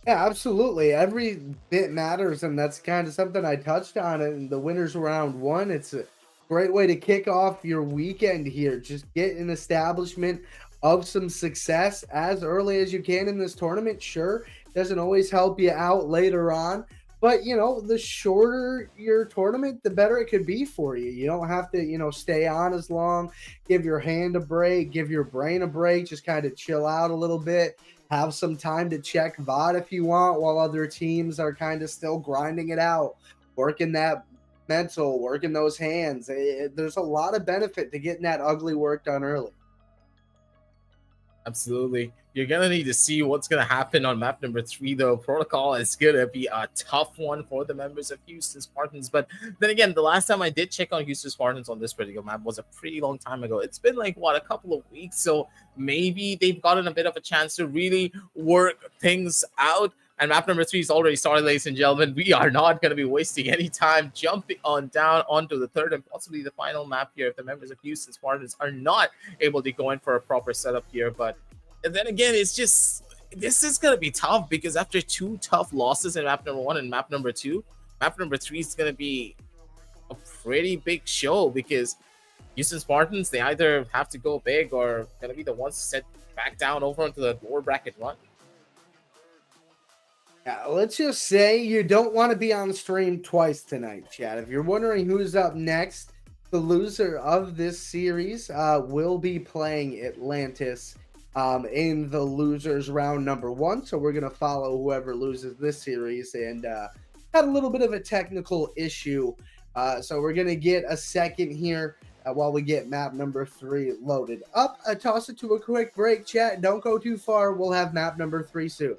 Yeah, absolutely. Every bit matters, and that's kind of something I touched on in the winners round one. It's a great way to kick off your weekend here. Just get an establishment of some success as early as you can in this tournament. Sure, doesn't always help you out later on, but you know, the shorter your tournament, the better it could be for you. You don't have to, you know, stay on as long. Give your hand a break, give your brain a break, just kind of chill out a little bit. Have some time to check VOD if you want, while other teams are kind of still grinding it out, working that mental, working those hands. There's a lot of benefit to getting that ugly work done early. Absolutely. You're going to need to see what's going to happen on map number 3, though. Protocol is going to be a tough one for the members of Houston Spartans. But then again, the last time I did check on Houston Spartans on this particular map was a pretty long time ago. It's been like, what, a couple of weeks? So maybe they've gotten a bit of a chance to really work things out. And map number 3 is already started, ladies and gentlemen. We are not going to be wasting any time jumping on down onto the third and possibly the final map here if the members of Houston Spartans are not able to go in for a proper setup here. But then again, it's just, this is going to be tough, because after 2 tough losses in map number 1 and map number 2, map number 3 is going to be a pretty big show, because Houston Spartans, they either have to go big or going to be the ones to set back down over into the lower bracket run. Let's just say you don't want to be on stream twice tonight, Chad. If you're wondering who's up next, the loser of this series will be playing Atlantis in the losers round number 1. So we're going to follow whoever loses this series, and had a little bit of a technical issue. So we're going to get a second here while we get map number 3 loaded up. I toss it to a quick break, chat. Don't go too far. We'll have map number 3 soon.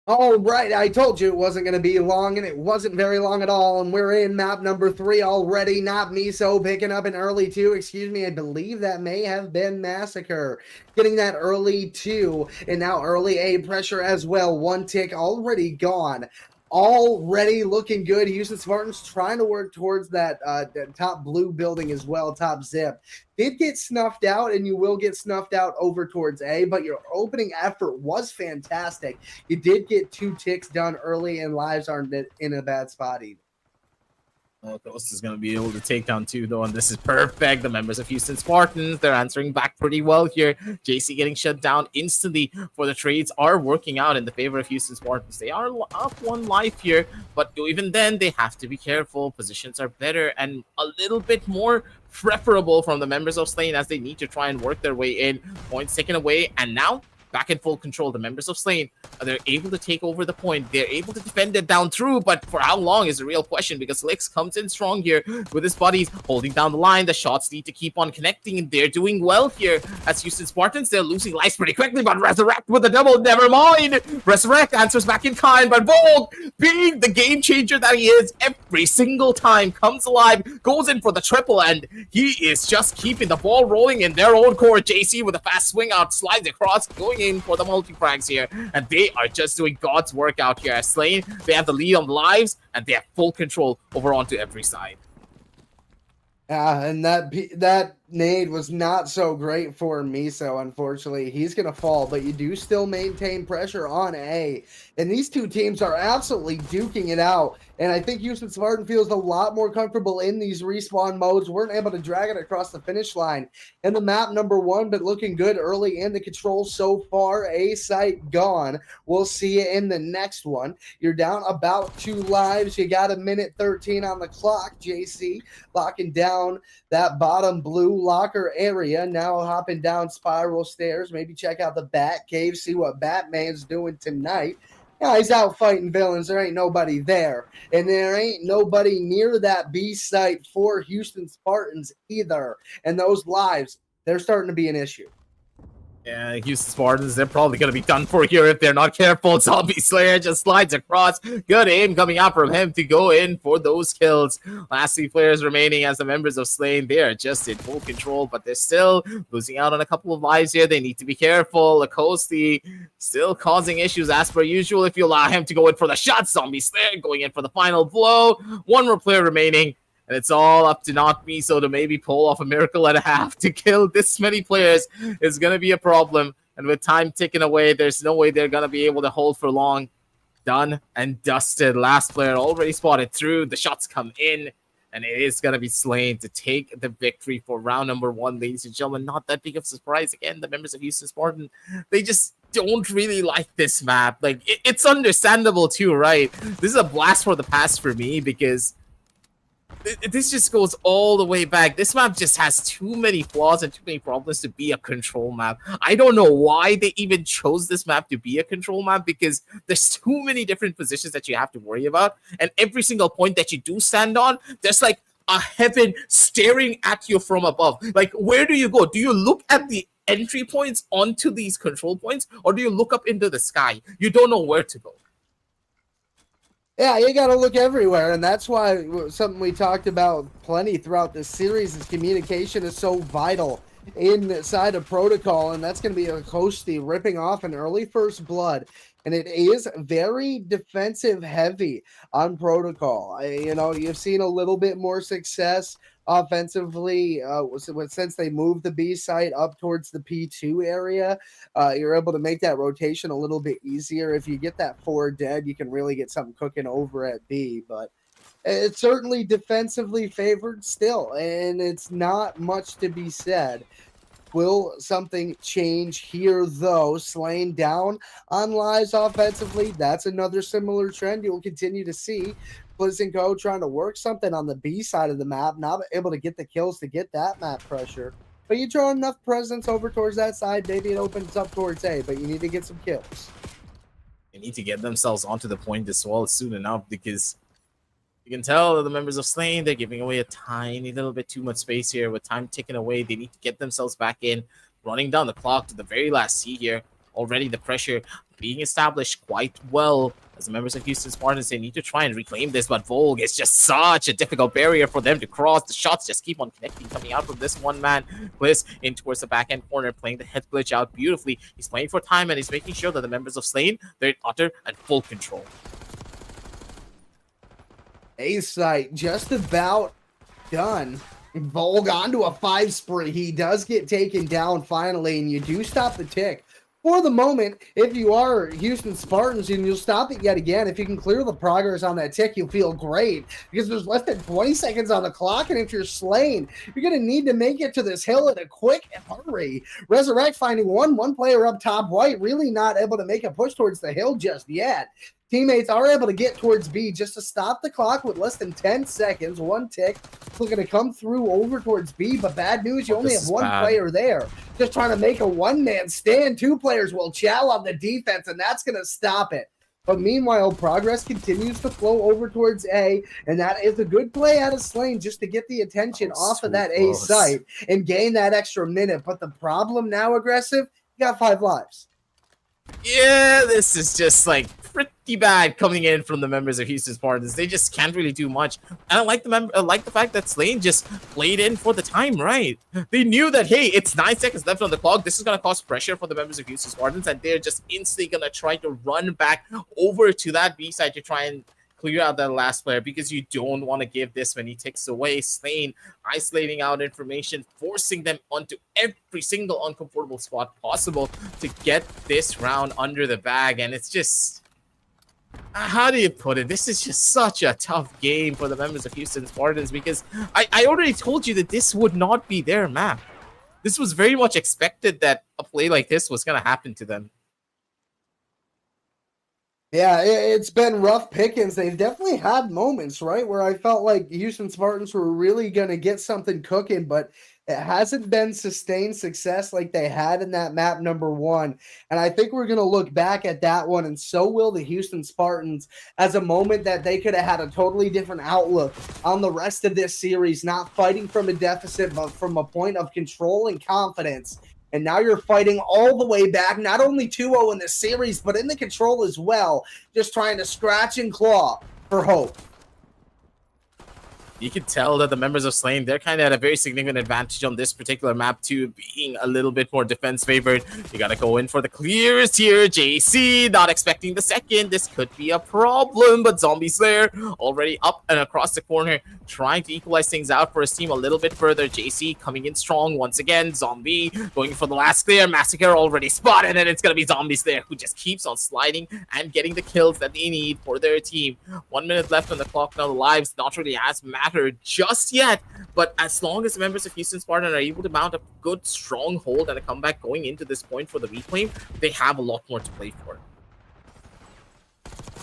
All right, I told you it wasn't going to be long, and it wasn't very long at all, and we're in map number 3 already. Not Miso picking up an early 2. Excuse me, I believe that may have been Massacre. Getting that early 2, and now early A pressure as well. 1 tick already gone already looking good. Houston Spartans trying to work towards that top blue building as well, top zip. Did get snuffed out, and you will get snuffed out over towards A, but your opening effort was fantastic. You did get 2 ticks done early, and lives aren't in a bad spot either. Ghost is going to be able to take down 2, though, and this is perfect. The members of Houston Spartans, they're answering back pretty well here. JC getting shut down instantly for the trades are working out in the favor of Houston Spartans. They are up 1 life here, but even then, they have to be careful. Positions are better and a little bit more preferable from the members of Slain as they need to try and work their way in. Points taken away, and now back in full control. The members of Slain, they're able to take over the point. They're able to defend it down through, but for how long is the real question, because Lix comes in strong here with his buddies holding down the line. The shots need to keep on connecting, and they're doing well here. As Houston Spartans, they're losing lives pretty quickly, but Resurrect with a double, never mind. Resurrect answers back in kind, but Volk, being the game changer that he is, every single time comes alive, goes in for the triple, and he is just keeping the ball rolling in their own court. JC with a fast swing out, slides across, going in for the multi-frags here, and they are just doing God's work out here. As Slain, they have the lead on lives, and they have full control over onto every side. Yeah, and that nade was not so great for Miso, unfortunately. He's going to fall, but you do still maintain pressure on A. And these 2 teams are absolutely duking it out. And I think Houston Spartan feels a lot more comfortable in these respawn modes. Weren't able to drag it across the finish line in the map number 1, but looking good early in the control so far. A site gone. We'll see you in the next one. You're down about 2 lives. You got 1:13 on the clock. JC locking down that bottom blue locker area. Now hopping down spiral stairs. Maybe check out the Bat Cave, see what Batman's doing tonight. Yeah, he's out fighting villains. There ain't nobody there. And there ain't nobody near that B site for Houston Spartans either. And those lives, they're starting to be an issue. Yeah, Houston Spartans, they're probably going to be done for here if they're not careful. Zombie Slayer just slides across. Good aim coming out from him to go in for those kills. Last 3 players remaining as the members of Slain. They are just in full control, but they're still losing out on a couple of lives here. They need to be careful. Lacoste still causing issues as per usual. If you allow him to go in for the shot, Zombie Slayer going in for the final blow. 1 more player remaining. And it's all up to not Miso to maybe pull off a miracle and a half. To kill this many players is going to be a problem. And with time ticking away, there's no way they're going to be able to hold for long. Done and dusted. Last player already spotted through. The shots come in. And it is going to be Slain to take the victory for round number 1, ladies and gentlemen. Not that big of a surprise. Again, the members of Houston Spartan, they just don't really like this map. Like, it's understandable too, right? This is a blast for the past for me because this just goes all the way back. This map just has too many flaws and too many problems to be a control map. I don't know why they even chose this map to be a control map, because there's too many different positions that you have to worry about. And every single point that you do stand on, there's like a heaven staring at you from above. Like, where do you go? Do you look at the entry points onto these control points, or do you look up into the sky? You don't know where to go. Yeah, you got to look everywhere, and that's why something we talked about plenty throughout this series is communication is so vital inside of Protocol, and that's going to be a Hosty ripping off an early first blood, and it is very defensive heavy on Protocol. You've seen a little bit more success offensively since they moved the B site up towards the P2 area. You're able to make that rotation a little bit easier. If you get that 4 dead, you can really get something cooking over at B, but it's certainly defensively favored still, and it's not much to be said. Will something change here, though? Slain down on lives offensively. That's another similar trend you'll continue to see. Blizz & Co trying to work something on the B side of the map, not able to get the kills to get that map pressure. But you draw enough presence over towards that side, maybe it opens up towards A, but you need to get some kills. They need to get themselves onto the point as well soon enough, because you can tell the members of Slain, they're giving away a tiny little bit too much space here. With time ticking away, they need to get themselves back in, running down the clock to the very last C here. Already the pressure being established quite well as the members of Houston Spartans. They need to try and reclaim this, but Volg is just such a difficult barrier for them to cross. The shots just keep on connecting, coming out from this one man. Bliss in towards the back end corner, playing the head glitch out beautifully. He's playing for time, and he's making sure that the members of Slain, they're in utter and full control. A site just about done. Volg onto a 5 spree. He does get taken down finally, and you do stop the tick. For the moment, if you are Houston Spartans, and you'll stop it yet again, if you can clear the progress on that tick, you'll feel great because there's less than 20 seconds on the clock, and if you're slain, you're going to need to make it to this hill in a quick hurry. Resurrect finding one player up top white, really not able to make a push towards the hill just yet. Teammates are able to get towards B just to stop the clock with less than 10 seconds. One tick looking to come through over towards B, but bad news, you only have one player there. Just trying to make a one-man stand. 2 players will chow on the defense, and that's going to stop it. But meanwhile, progress continues to flow over towards A, and that is a good play out of Slane just to get the attention off of that A site and gain that extra minute. But the problem now, Aggressive, you got 5 lives. Yeah, this is just like pretty bad coming in from the members of Houston Spartans. They just can't really do much. And I like the fact that Slane just played in for the time right. They knew that, hey, it's 9 seconds left on the clock. This is gonna cause pressure for the members of Houston Spartans, and they're just instantly gonna try to run back over to that B side to try and clear out that last player, because you don't want to give this many ticks away. Slane isolating out information, forcing them onto every single uncomfortable spot possible to get this round under the bag. And it's just, how do you put it? This is just such a tough game for the members of Houston Spartans, because I already told you that this would not be their map. This was very much expected that a play like this was going to happen to them. Yeah, it's been rough pickings. They've definitely had moments, right, where I felt like Houston Spartans were really going to get something cooking, but it hasn't been sustained success like they had in that map number 1. And I think we're going to look back at that one, and so will the Houston Spartans, as a moment that they could have had a totally different outlook on the rest of this series, not fighting from a deficit, but from a point of control and confidence. And now you're fighting all the way back, not only 2-0 in this series, but in the control as well, just trying to scratch and claw for hope. You can tell that the members of Slane, they're kind of at a very significant advantage on this particular map too, being a little bit more defense favored. You got to go in for the clears here. JC not expecting the second. This could be a problem, but Zombie Slayer already up and across the corner, trying to equalize things out for his team a little bit further. JC coming in strong once again. Zombie going for the last clear. Massacre already spotted, and it's going to be Zombie Slayer who just keeps on sliding and getting the kills that they need for their team. 1 minute left on the clock now. The lives not really as matter just yet, but as long as the members of Houston Spartan are able to mount a good strong hold and a comeback going into this point for the reclaim, they have a lot more to play for.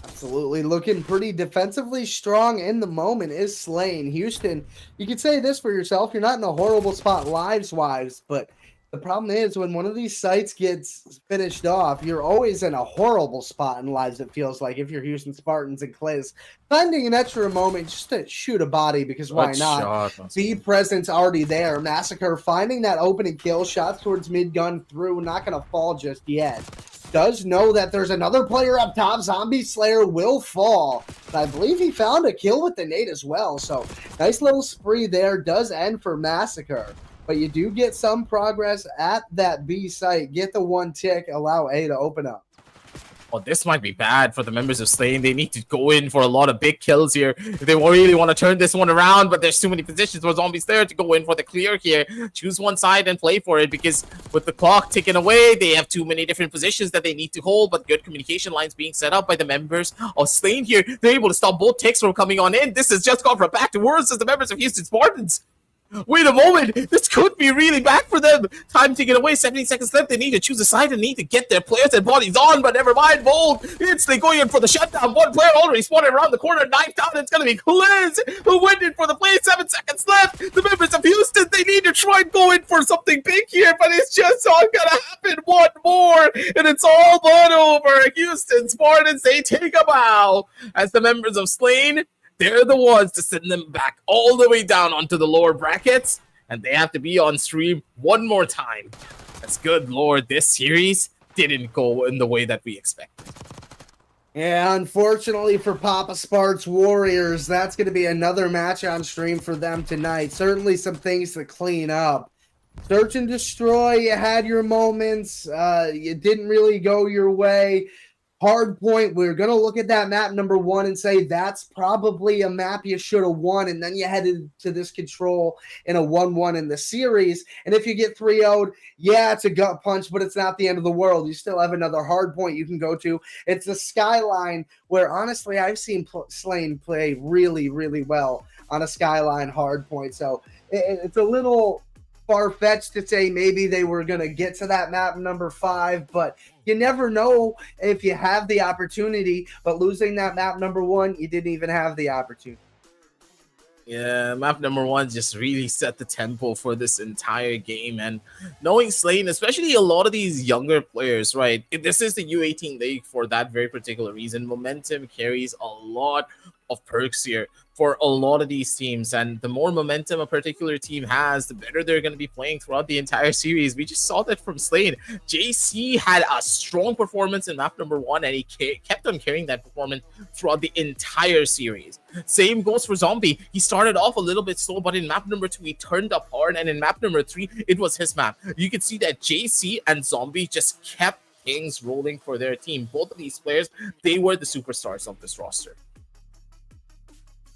Absolutely looking pretty defensively strong in the moment is Slane. Houston, you could say this for yourself, you're not in a horrible spot lives-wise, but the problem is when one of these sites gets finished off, you're always in a horrible spot in lives, it feels like, if you're Houston Spartans and Clays. Finding an extra moment just to shoot a body, because why not? The presence already there. Massacre finding that opening kill, shots towards mid-gun through, not going to fall just yet. Does know that there's another player up top. Zombie Slayer will fall. But I believe he found a kill with the nade as well. So nice little spree there. Does end for Massacre. But you do get some progress at that B site. Get the 1 tick. Allow A to open up. Well, this might be bad for the members of Slane. They need to go in for a lot of big kills here if they really want to turn this one around, but there's too many positions for Zombies there to go in for the clear here. Choose one side and play for it, because with the clock ticking away, they have too many different positions that they need to hold, but good communication lines being set up by the members of Slane here. They're able to stop both ticks from coming on in. This has just gone from back to worse as the members of Houston Spartans. Wait a moment, this could be really bad for them. Time to get away, 17 seconds left. They need to choose a side and need to get their players and bodies on, but never mind. Bold, it's they going in for the shutdown. One player already spotted around the corner, knifed out. It's going to be Cliz who went in for the play. 7 seconds left. The members of Houston, they need to try and go in for something big here, but it's just not going to happen. One more, and it's all but over. Houston Spartans, they take a bow as the members of Slane, they're the ones to send them back all the way down onto the lower brackets, and they have to be on stream one more time. That's good lord, this series didn't go in the way that we expected. Yeah, unfortunately for Papa Spart's Warriors, that's going to be another match on stream for them tonight. Certainly some things to clean up. Search and destroy, you had your moments. You didn't really go your way. hard point. We're going to look at that map number 1 and say that's probably a map you should have won. And then you headed to this control in a 1-1 in the series. And if you get 3-0'd, yeah, it's a gut punch, but it's not the end of the world. You still have another hard point you can go to. It's a Skyline where, honestly, I've seen Slane play really, really well on a Skyline hard point. So it's a little far-fetched to say maybe they were going to get to that map number 5, but you never know if you have the opportunity. But losing that map number 1, you didn't even have the opportunity. Yeah, map number 1 just really set the tempo for this entire game. And knowing Slane, especially a lot of these younger players, right? This is the U18 league for that very particular reason. Momentum carries a lot of perks here for a lot of these teams, and the more momentum a particular team has, the better they're going to be playing throughout the entire series. We just saw that from Slane. JC had a strong performance in map number 1, and he kept on carrying that performance throughout the entire series. Same goes for Zombie. He started off a little bit slow, but in map number 2 he turned up hard, and in map number 3 it was his map. You could see that JC and Zombie just kept things rolling for their team. Both of these players, they were the superstars of this roster.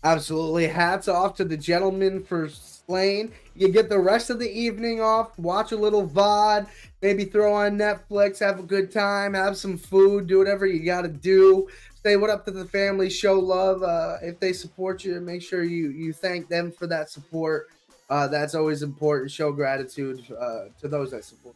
Absolutely. Hats off to the gentleman for Slane. You get the rest of the evening off, watch a little VOD, maybe throw on Netflix, have a good time, have some food, do whatever you got to do. Say what up to the family, show love. If they support you, make sure you thank them for that support. That's always important. Show gratitude to those that support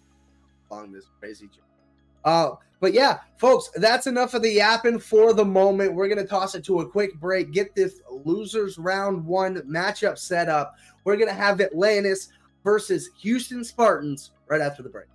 along this crazy journey. But yeah, folks, that's enough of the yapping for the moment. We're going to toss it to a quick break, get this losers round 1 matchup set up. We're going to have Atlantis versus Houston Spartans right after the break.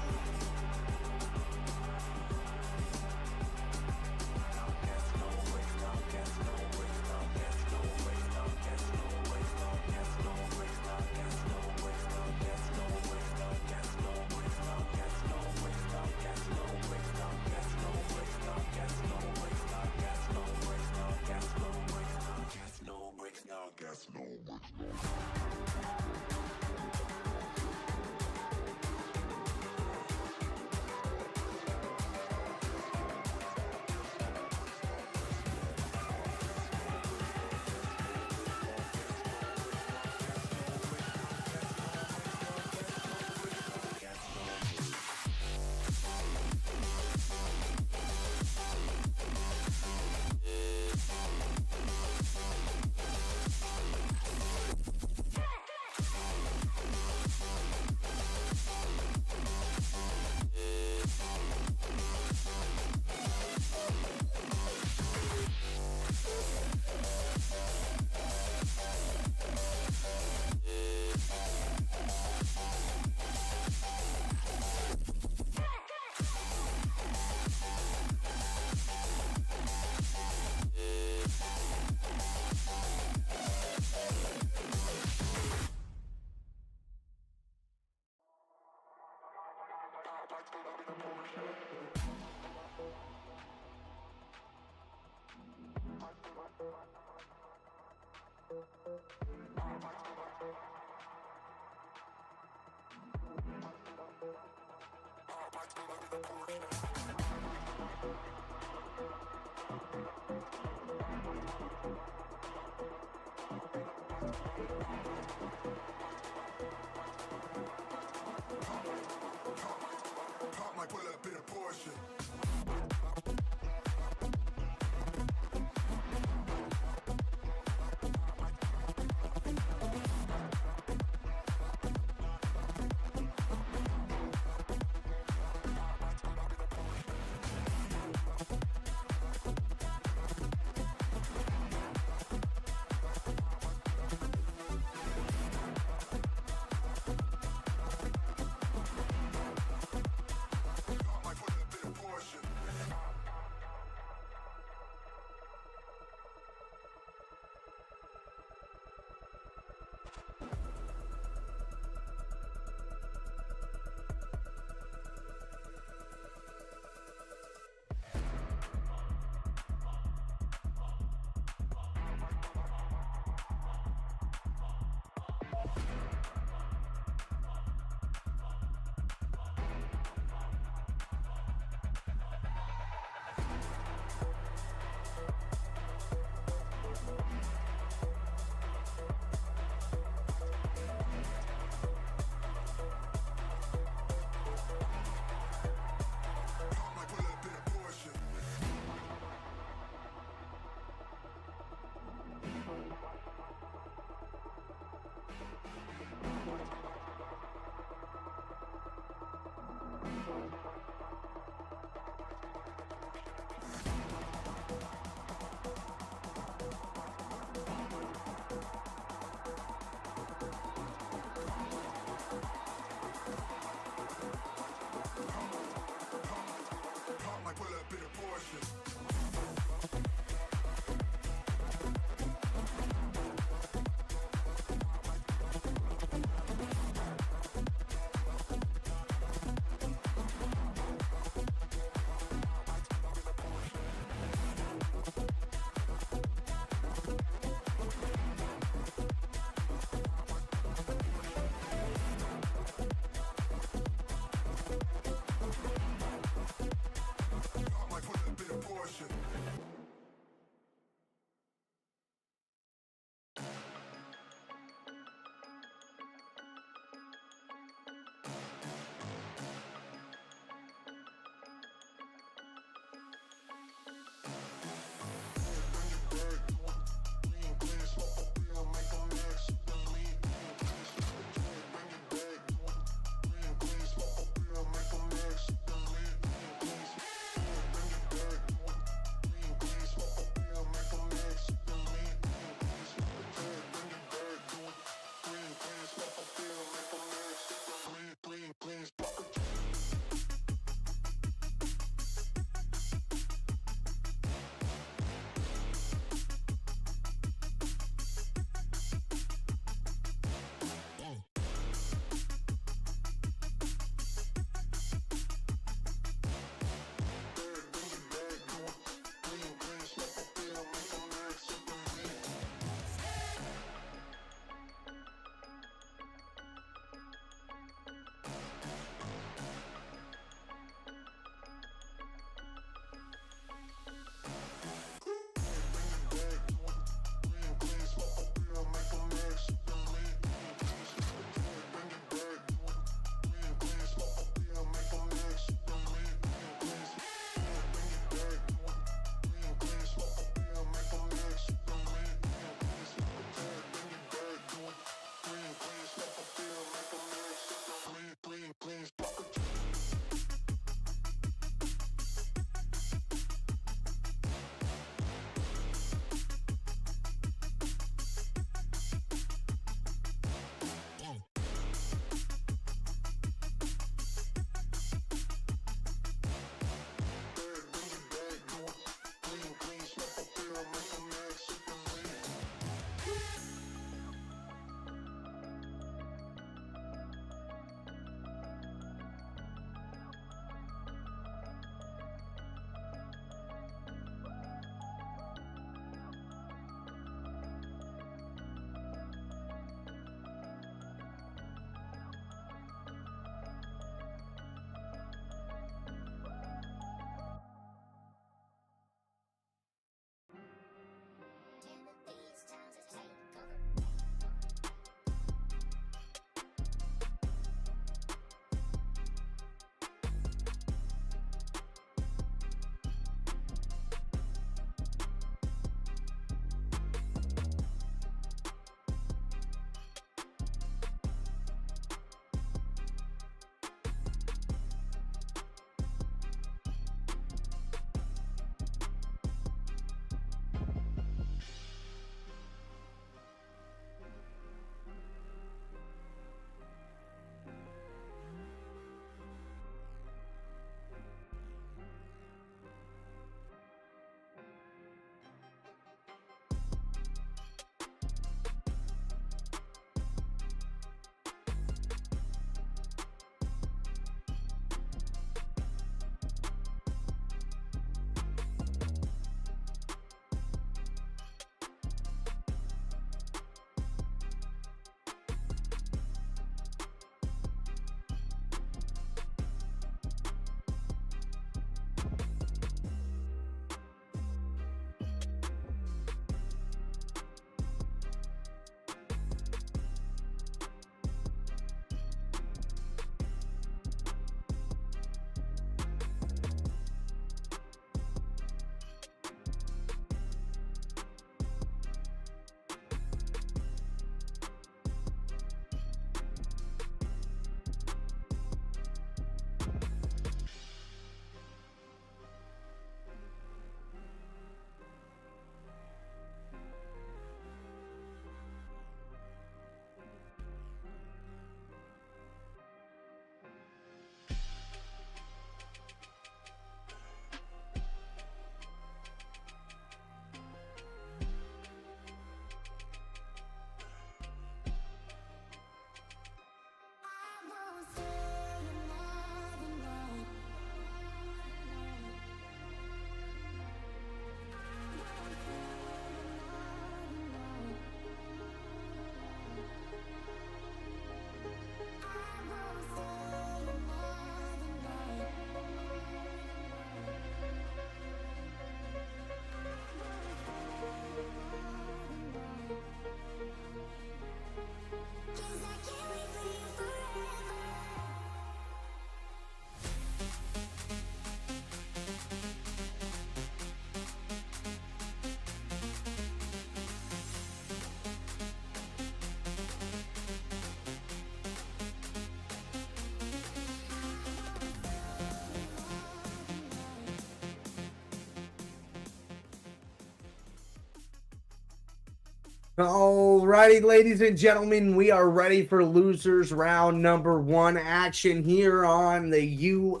Alrighty, ladies and gentlemen, we are ready for losers round number 1 action here on the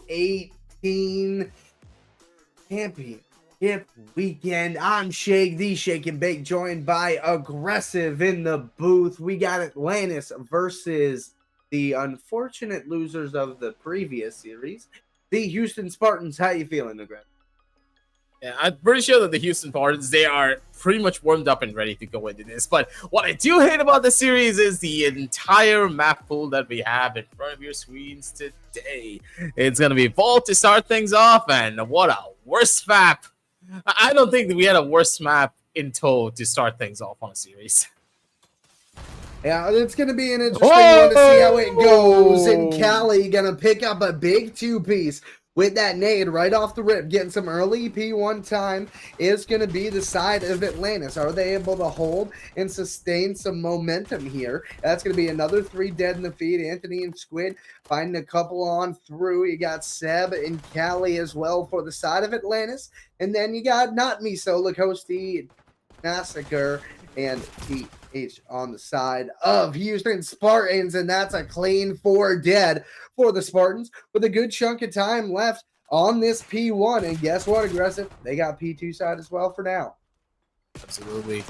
U18 Championship weekend. I'm Shake, the Shake and Bake, joined by Aggressive in the booth. We got Atlantis versus the unfortunate losers of the previous series, the Houston Spartans. How you feeling, Aggressive? Yeah, I'm pretty sure that the Houston Spartans, they are pretty much warmed up and ready to go into this. But what I do hate about the series is the entire map pool that we have in front of your screens today. It's going to be Vault to start things off, and what a worse map. I don't think that we had a worse map in tow to start things off on a series. Yeah, it's going to be an interesting one to see how it goes. And Cali going to pick up a big 2-piece. With that nade right off the rip, getting some early P1 time is going to be the side of Atlantis. Are they able to hold and sustain some momentum here? That's going to be another 3 dead in the feed. Anthony and Squid finding a couple on through. You got Seb and Cali as well for the side of Atlantis. And then you got Not Me So, Lacoste, Massacre, and TH on the side of Houston Spartans. And that's a clean 4 dead for the Spartans with a good chunk of time left on this P1. And guess what, Aggressive? They got P2 side as well for now. Absolutely.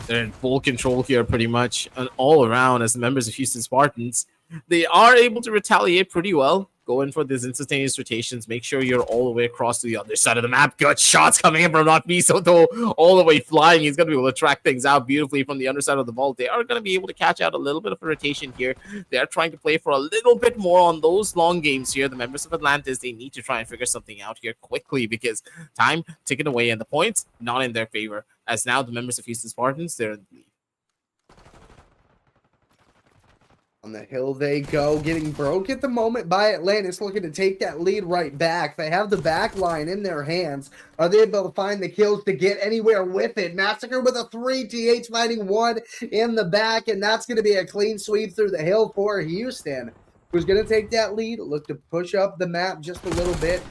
They're in full control here pretty much, and all around as the members of Houston Spartans. They are able to retaliate pretty well. Go in for these instantaneous rotations. Make sure you're all the way across to the other side of the map. Good shots coming in from Not Me So, though, all the way flying. He's going to be able to track things out beautifully from the underside of the vault. They are going to be able to catch out a little bit of a rotation here. They are trying to play for a little bit more on those long games here. The members of Atlantis, they need to try and figure something out here quickly because time ticking away and the points not in their favor. As now the members of Houston Spartans, they're in the lead. On the hill they go, getting broke at the moment by Atlantis, looking to take that lead right back. They have the back line in their hands. Are they able to find the kills to get anywhere with it? Massacre with a 3, TH fighting 1 in the back, and that's going to be a clean sweep through the hill for Houston, who's going to take that lead, look to push up the map just a little bit.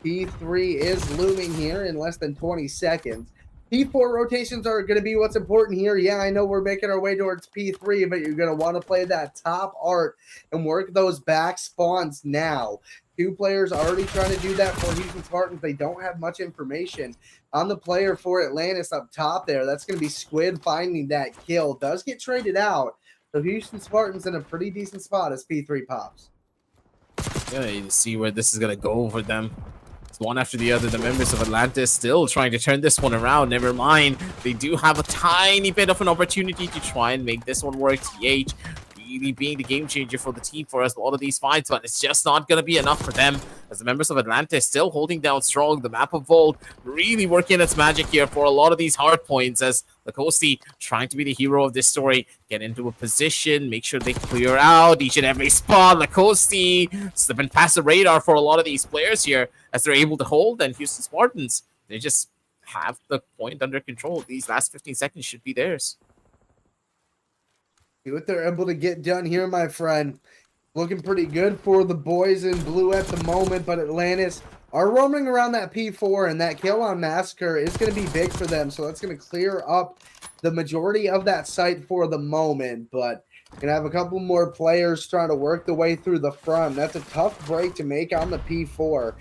P3 is looming here in less than 20 seconds. P4 rotations are going to be what's important here. Yeah, I know we're making our way towards P3, but you're going to want to play that top art and work those back spawns now. 2 players already trying to do that for Houston Spartans. They don't have much information on the player for Atlantis up top there. That's going to be Squid finding that kill. Does get traded out. So Houston Spartans in a pretty decent spot as P3 pops. Yeah, you see where this is going to go for them. One after the other, the members of Atlantis still trying to turn this one around. Never mind, they do have a tiny bit of an opportunity to try and make this one work. TH really being the game changer for the team for us, a lot of these fights, but it's just not going to be enough for them as the members of Atlantis still holding down strong. The map of Vault really working its magic here for a lot of these hard points as Lacoste trying to be the hero of this story, get into a position, make sure they clear out each and every spot. Lacoste slipping past the radar for a lot of these players here as they're able to hold, and Houston Spartans, they just have the point under control. These last 15 seconds should be theirs. See what they're able to get done here, my friend. Looking pretty good for the boys in blue at the moment, but Atlantis are roaming around that P4, and that kill on Massacre is going to be big for them, so that's going to clear up the majority of that site for the moment, but going to have a couple more players trying to work the way through the front. That's a tough break to make on the P4.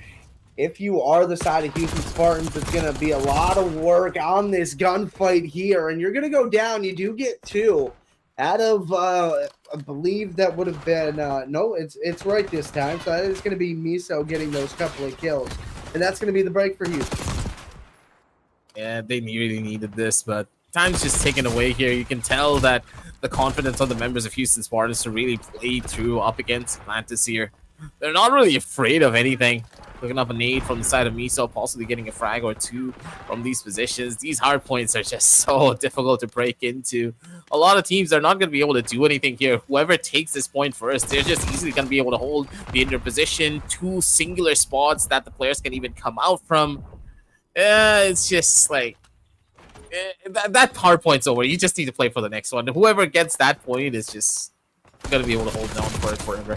If you are the side of Houston Spartans, it's going to be a lot of work on this gunfight here, and you're going to go down. You do get 2 out of, I believe that would have been, no, it's right this time. So that is going to be Miso getting those couple of kills, and that's going to be the break for Houston. Yeah, they really needed this, but time's just taken away here. You can tell that the confidence of the members of Houston Spartans to really play through up against Atlantis here. They're not really afraid of anything. Looking up a nade from the side of Miso, possibly getting a frag or 2 from these positions. These hard points are just so difficult to break into. A lot of teams are not going to be able to do anything here. Whoever takes this point first, they're just easily going to be able to hold the inner position. 2 singular spots that the players can even come out from. It's just like that hard point's over. You just need to play for the next one. Whoever gets that point is just going to be able to hold down for it forever.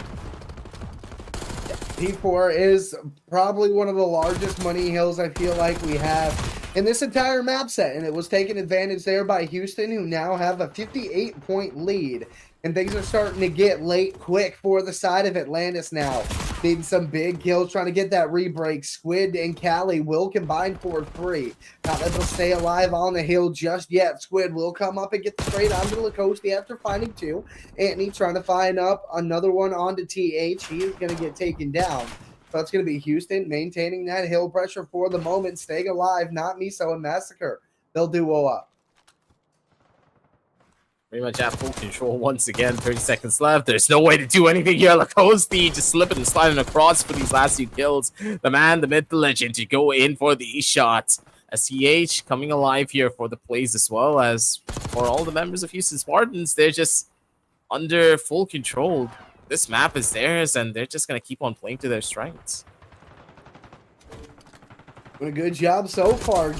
P4 is probably one of the largest money hills I feel like we have in this entire map set, and it was taken advantage there by Houston, who now have a 58-point lead. And things are starting to get late quick for the side of Atlantis now. Needing some big kills, trying to get that re-break. Squid and Cali will combine for 3. Not that they'll stay alive on the hill just yet. Squid will come up and get the trade onto Lacoste after finding 2. Anthony trying to find up another one onto TH. He is going to get taken down. So it's going to be Houston maintaining that hill pressure for the moment, staying alive. Not Miso and Massacre. They'll duo up. Pretty much at full control once again. 30 seconds left. There's no way to do anything here. Lacoste just slipping and sliding across for these last few kills. The man, the myth, the legend to go in for the shot. CH coming alive here for the plays as well as for all the members of Houston Spartans. They're just under full control. This map is theirs and they're just going to keep on playing to their strengths. Doing a good job so far.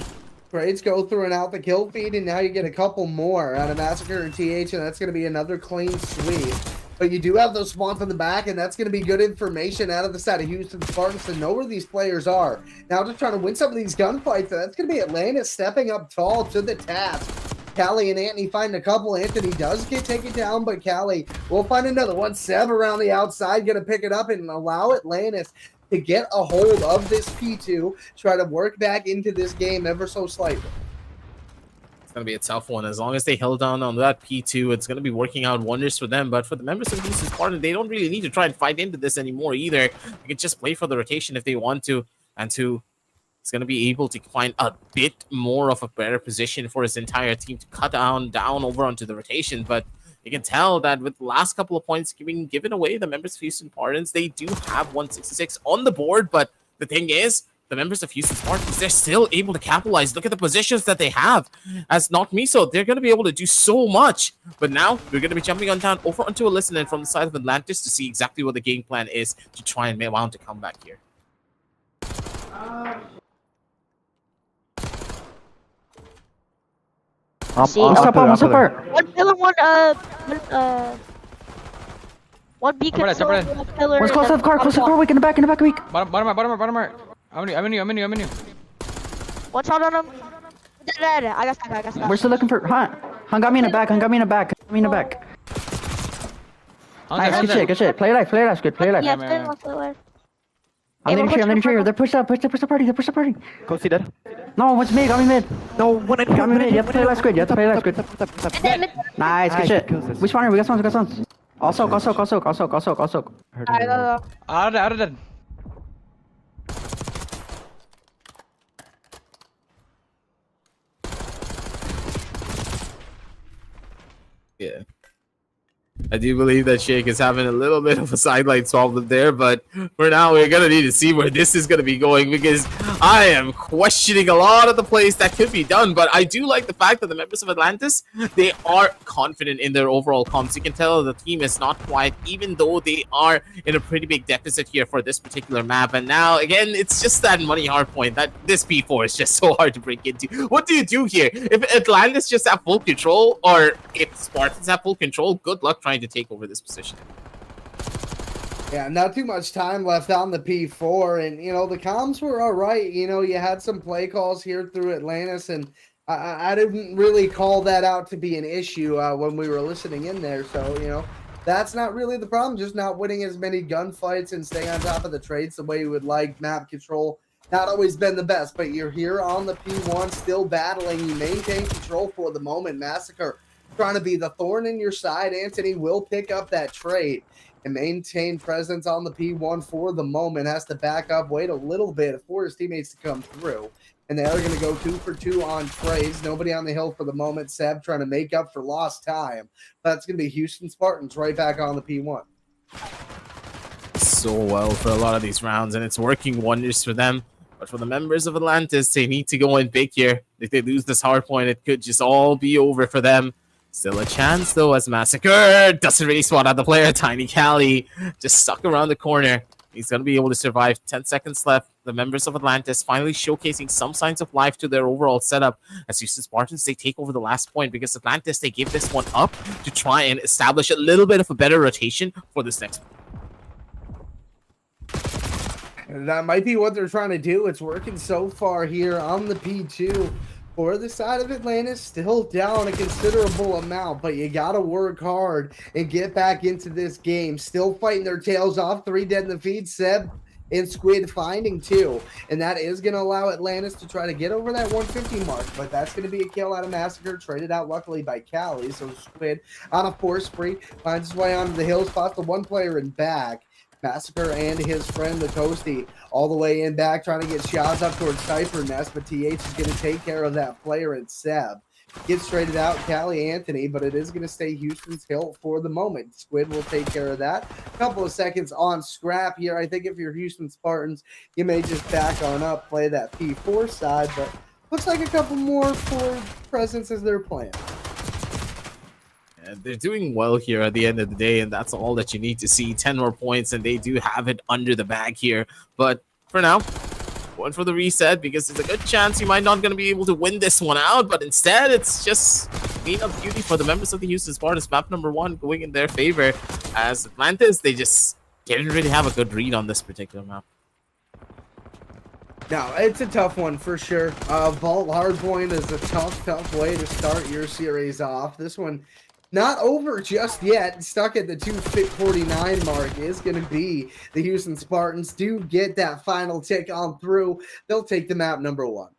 Trades go through and out the kill feed, and now you get a couple more out of Massacre and TH, and that's going to be another clean sweep. But you do have those spawns in the back, and that's going to be good information out of the side of Houston Spartans to know where these players are. Now just trying to win some of these gunfights, and that's going to be Atlantis stepping up tall to the task. Callie and Anthony find a couple. Anthony does get taken down, but Callie will find another one. Seb around the outside, going to pick it up and allow Atlantis to get a hold of this P2, try to work back into this game ever so slightly. It's going to be a tough one. As long as they held down on that P2, it's going to be working out wonders for them. But for the members of Houston Spartans, they don't really need to try and fight into this anymore either. They can just play for the rotation if they want to. And it's going to be able to find a bit more of a better position for his entire team to cut down over onto the rotation. But you can tell that with the last couple of points being given away, the members of Houston Spartans, they do have 166 on the board. But the thing is, the members of Houston Spartans, they're still able to capitalize. Look at the positions that they have. As not Miso, they're going to be able to do so much. But now we're going to be jumping on down over onto a listen in from the side of Atlantis to see exactly what the game plan is to try and mount a comeback here. What's up? One pillar, one beacon. One pillar. One's close to the car, weak in the back, weak. Bottom right. I'm in you. One shot on him. Dead. I got stuck. We're still looking for Hunt. Hunt got me in the back. Nice, good shit. Play life, good. Play life. Yeah, play. I'm letting trigger. They're pushed up. Push the party. Go see that. No, one's mid. Got me mid. No, one Got me mid. You have to play last good. Nice, good shit. We spawn here. We got spawns. Also. Out of that. Yeah. I do believe that Shake is having a little bit of a sideline problem there, but for now, we're going to need to see where this is going to be going because I am questioning a lot of the plays that could be done, but I do like the fact that the members of Atlantis, they are confident in their overall comps. You can tell the team is not quiet, even though they are in a pretty big deficit here for this particular map. And now, again, it's just that money hard point that this P4 is just so hard to break into. What do you do here? If Atlantis just have full control, or if Spartans have full control, good luck trying to take over this position. Yeah, not too much time left on the P4, and the comms were all right. You had some play calls here through Atlantis, and I didn't really call that out to be an issue when we were listening in there. So that's not really the problem. Just not winning as many gunfights and staying on top of the trades the way you would like. Map control not always been the best, but you're here on the P1 still battling. You maintain control for the moment. Massacre trying to be the thorn in your side. Anthony will pick up that trade and maintain presence on the P1 for the moment. Has to back up, wait a little bit for his teammates to come through. And they are going to go 2 for 2 on trades. Nobody on the hill for the moment. Seb trying to make up for lost time. That's going to be Houston Spartans right back on the P1. So well for a lot of these rounds, and it's working wonders for them. But for the members of Atlantis, they need to go in big here. If they lose this hard point, it could just all be over for them. Still a chance, though, as Massacre doesn't really spot out the player. Tiny Cali just stuck around the corner. He's going to be able to survive. 10 seconds left. The members of Atlantis finally showcasing some signs of life to their overall setup. As Houston Spartans, they take over the last point because Atlantis, they give this one up to try and establish a little bit of a better rotation for this next one. That might be what they're trying to do. It's working so far here on the P2. For the side of Atlantis, still down a considerable amount, but you got to work hard and get back into this game. Still fighting their tails off. 3 dead in the feed. Seb and Squid finding 2. And that is going to allow Atlantis to try to get over that 150 mark. But that's going to be a kill out of Massacre. Traded out luckily by Cali. So Squid on a force spree finds his way onto the hill. Spots the 1 player in back. Massacre and his friend, the Toasty, all the way in back, trying to get shots up towards Cypher Nest, but TH is going to take care of that player and Seb. Gets traded out, Callie Anthony, but it is going to stay Houston's hill for the moment. Squid will take care of that. A couple of seconds on scrap here. I think if you're Houston Spartans, you may just back on up, play that P4 side, but looks like a couple more for presence as their plan. They're doing well here at the end of the day, and that's all that you need to see. 10 more points, and they do have it under the bag here. But for now, going for the reset because there's a good chance you might not going to be able to win this one out. But instead, it's just clean up duty for the members of the Houston Spartans. Map number 1 going in their favor. As Atlantis, they just didn't really have a good read on this particular map. No, it's a tough one for sure. Vault Hardpoint is a tough way to start your series off. This one not over just yet. Stuck at the 249 mark is going to be the Houston Spartans. Do get that final tick on through. They'll take the map number 1.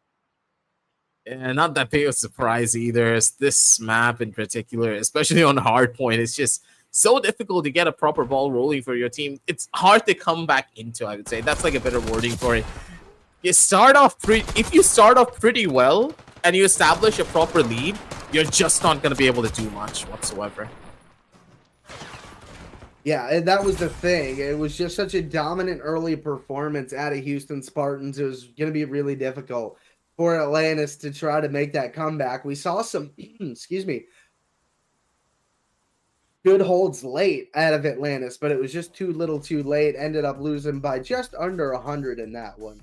And not that big of a surprise either. As this map in particular, especially on hardpoint, it's just so difficult to get a proper ball rolling for your team. It's hard to come back into, I would say. That's like a better wording for it. You start off if you start off pretty well and you establish a proper lead, you're just not going to be able to do much whatsoever. Yeah, and that was the thing. It was just such a dominant early performance out of Houston Spartans. It was going to be really difficult for Atlantis to try to make that comeback. We saw some, excuse me, good holds late out of Atlantis, but it was just too little too late. Ended up losing by just under 100 in that one.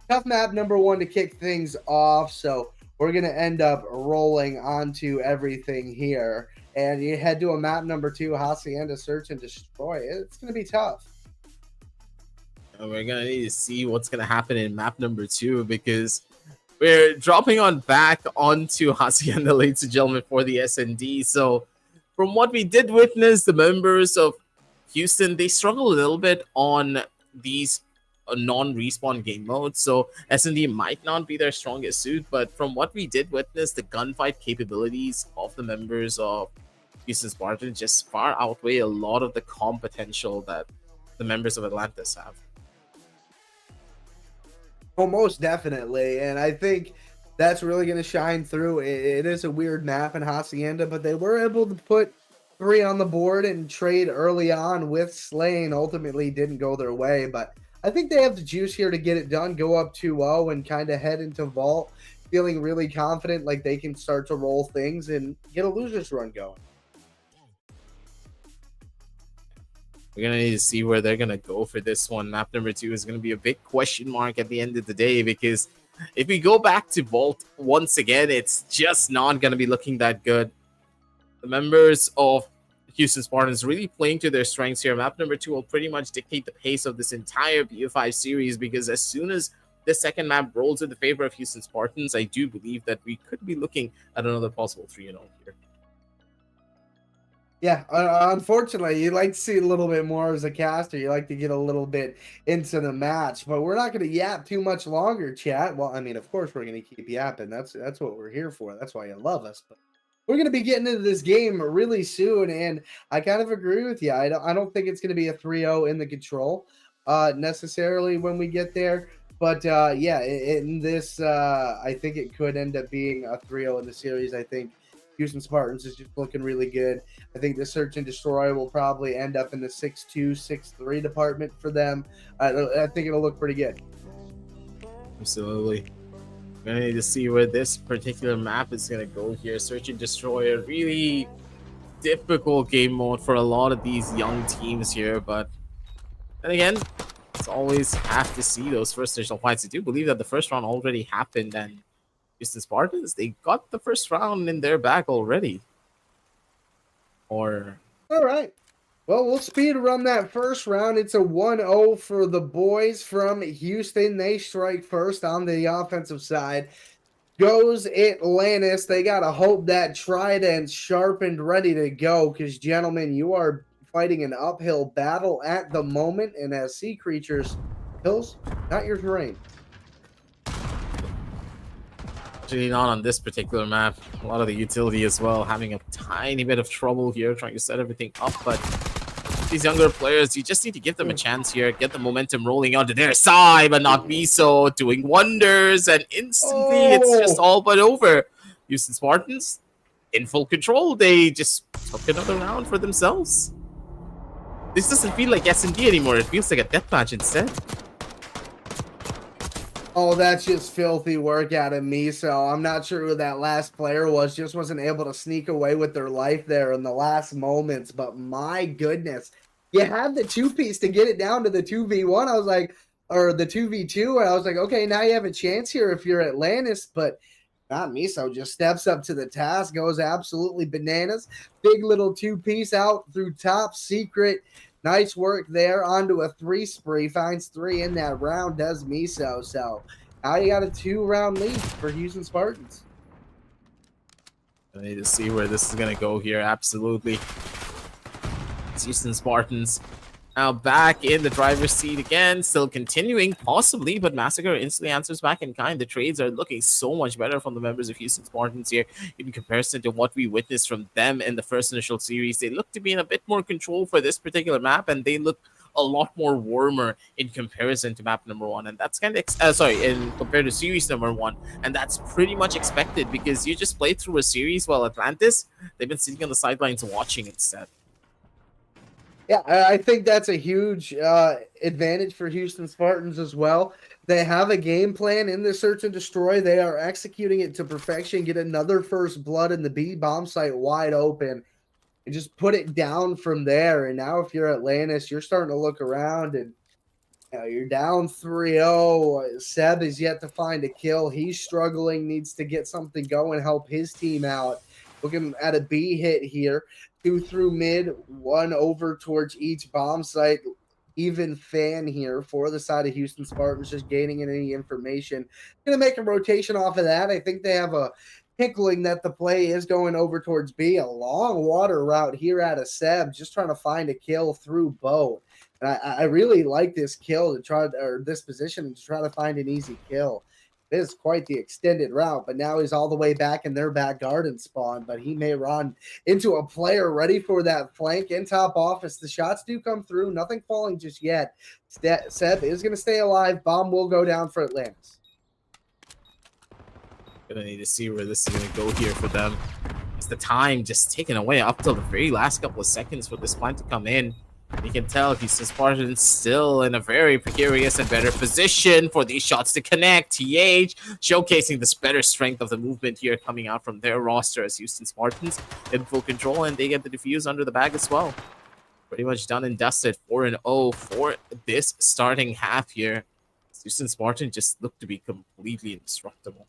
Tough map number 1 to kick things off, so we're going to end up rolling onto everything here. And you head to a map number 2, Hacienda Search and Destroy. It's going to be tough. And we're going to need to see what's going to happen in map number 2 because we're dropping on back onto Hacienda, ladies and gentlemen, for the S&D. So from what we did witness, the members of Houston, they struggle a little bit on these non-respawn game modes, so S&D might not be their strongest suit, but from what we did witness, the gunfight capabilities of the members of Houston Spartans just far outweigh a lot of the comp potential that the members of Atlantis have. Oh, most definitely, and I think that's really going to shine through. It is a weird map in Hacienda, but they were able to put 3 on the board and trade early on with Slain. Ultimately didn't go their way, but I think they have the juice here to get it done, go up 2-0 and kind of head into Vault feeling really confident like they can start to roll things and get a loser's run going. We're going to need to see where they're going to go for this one. Map number 2 is going to be a big question mark at the end of the day because if we go back to Vault once again, it's just not going to be looking that good. The members of Houston Spartans really playing to their strengths here. Map number 2 will pretty much dictate the pace of this entire BO5 series because as soon as the second map rolls in the favor of Houston Spartans, I do believe that we could be looking at another possible 3-0 here. Yeah, unfortunately, you like to see a little bit more as a caster. You like to get a little bit into the match, but we're not going to yap too much longer, chat. Well, I mean, of course, we're going to keep yapping. That's what we're here for. That's why you love us. But we're going to be getting into this game really soon, and I kind of agree with you. I don't think it's going to be a 3-0 in the control necessarily when we get there. But, yeah, in this, I think it could end up being a 3-0 in the series. I think Houston Spartans is just looking really good. I think the Search and Destroy will probably end up in the 6-2, 6-3 department for them. I think it'll look pretty good. Absolutely. We're going to need to see where this particular map is going to go here. Search and Destroy, a really difficult game mode for a lot of these young teams here. But then again, it's always have to see those first initial fights. I do believe that the first round already happened, and Houston Spartans, they got the first round in their back already. Or all right. Well, we'll speed run that first round. It's a 1-0 for the boys from Houston. They strike first on the offensive side. Goes Atlantis. They got to hope that trident's sharpened, ready to go, because, gentlemen, you are fighting an uphill battle at the moment, and as sea creatures, hills, not your terrain. Actually, not on this particular map. A lot of the utility as well, having a tiny bit of trouble here, trying to set everything up, but these younger players, you just need to give them a chance here, get the momentum rolling onto their side, but not Miso doing wonders, and instantly it's just all but over. Houston Spartans in full control. They just took another round for themselves. This doesn't feel like S&D anymore. It feels like a deathmatch instead. Oh, that's just filthy work out of Miso. I'm not sure who that last player was. Just wasn't able to sneak away with their life there in the last moments. But my goodness, you have the 2-piece to get it down to the 2v1. I was like, or the 2v2. And I was like, okay, now you have a chance here if you're Atlantis. But not Miso. Just steps up to the task, goes absolutely bananas. Big little 2-piece out through top secret. Nice work there. Onto a 3 spree. Finds 3 in that round. Does Miso. So now you got a 2-round lead for Houston Spartans. I need to see where this is going to go here. Absolutely. It's Houston Spartans now back in the driver's seat again. Still continuing, possibly, but Massacre instantly answers back in kind. The trades are looking so much better from the members of Houston Spartans here in comparison to what we witnessed from them in the first initial series. They look to be in a bit more control for this particular map, and they look a lot more warmer in comparison to map number 1, and that's kind of compared to series number 1, and that's pretty much expected because you just played through a series while Atlantis, they've been sitting on the sidelines watching instead. Yeah, I think that's a huge advantage for Houston Spartans as well. They have a game plan in the search and destroy. They are executing it to perfection. Get another first blood in the B bomb site wide open and just put it down from there. And now if you're Atlantis, you're starting to look around and you're down 3-0. Seb is yet to find a kill. He's struggling, needs to get something going, help his team out. Looking at a B hit here. 2 through mid, 1 over towards each bomb site. Even fan here for the side of Houston Spartans, just gaining any information. Going to make a rotation off of that. I think they have a pickling that the play is going over towards B. A long water route here out of Seb, just trying to find a kill through boat. And I really like this kill to try, or this position to try to find an easy kill. It is quite the extended route, but now he's all the way back in their back garden spawn, but he may run into a player ready for that flank in top office. The shots do come through, nothing falling just yet. Seb is going to stay alive. Bomb will go down for Atlantis. Gonna need to see where this is gonna go here for them. It's the time just taken away up till the very last couple of seconds for this plan to come in. You can tell Houston Spartans still in a very precarious and better position for these shots to connect. TH showcasing this better strength of the movement here coming out from their roster as Houston Spartans in full control, and they get the defuse under the bag as well. Pretty much done and dusted. 4-0 for this starting half here. Houston Spartans just look to be completely indestructible.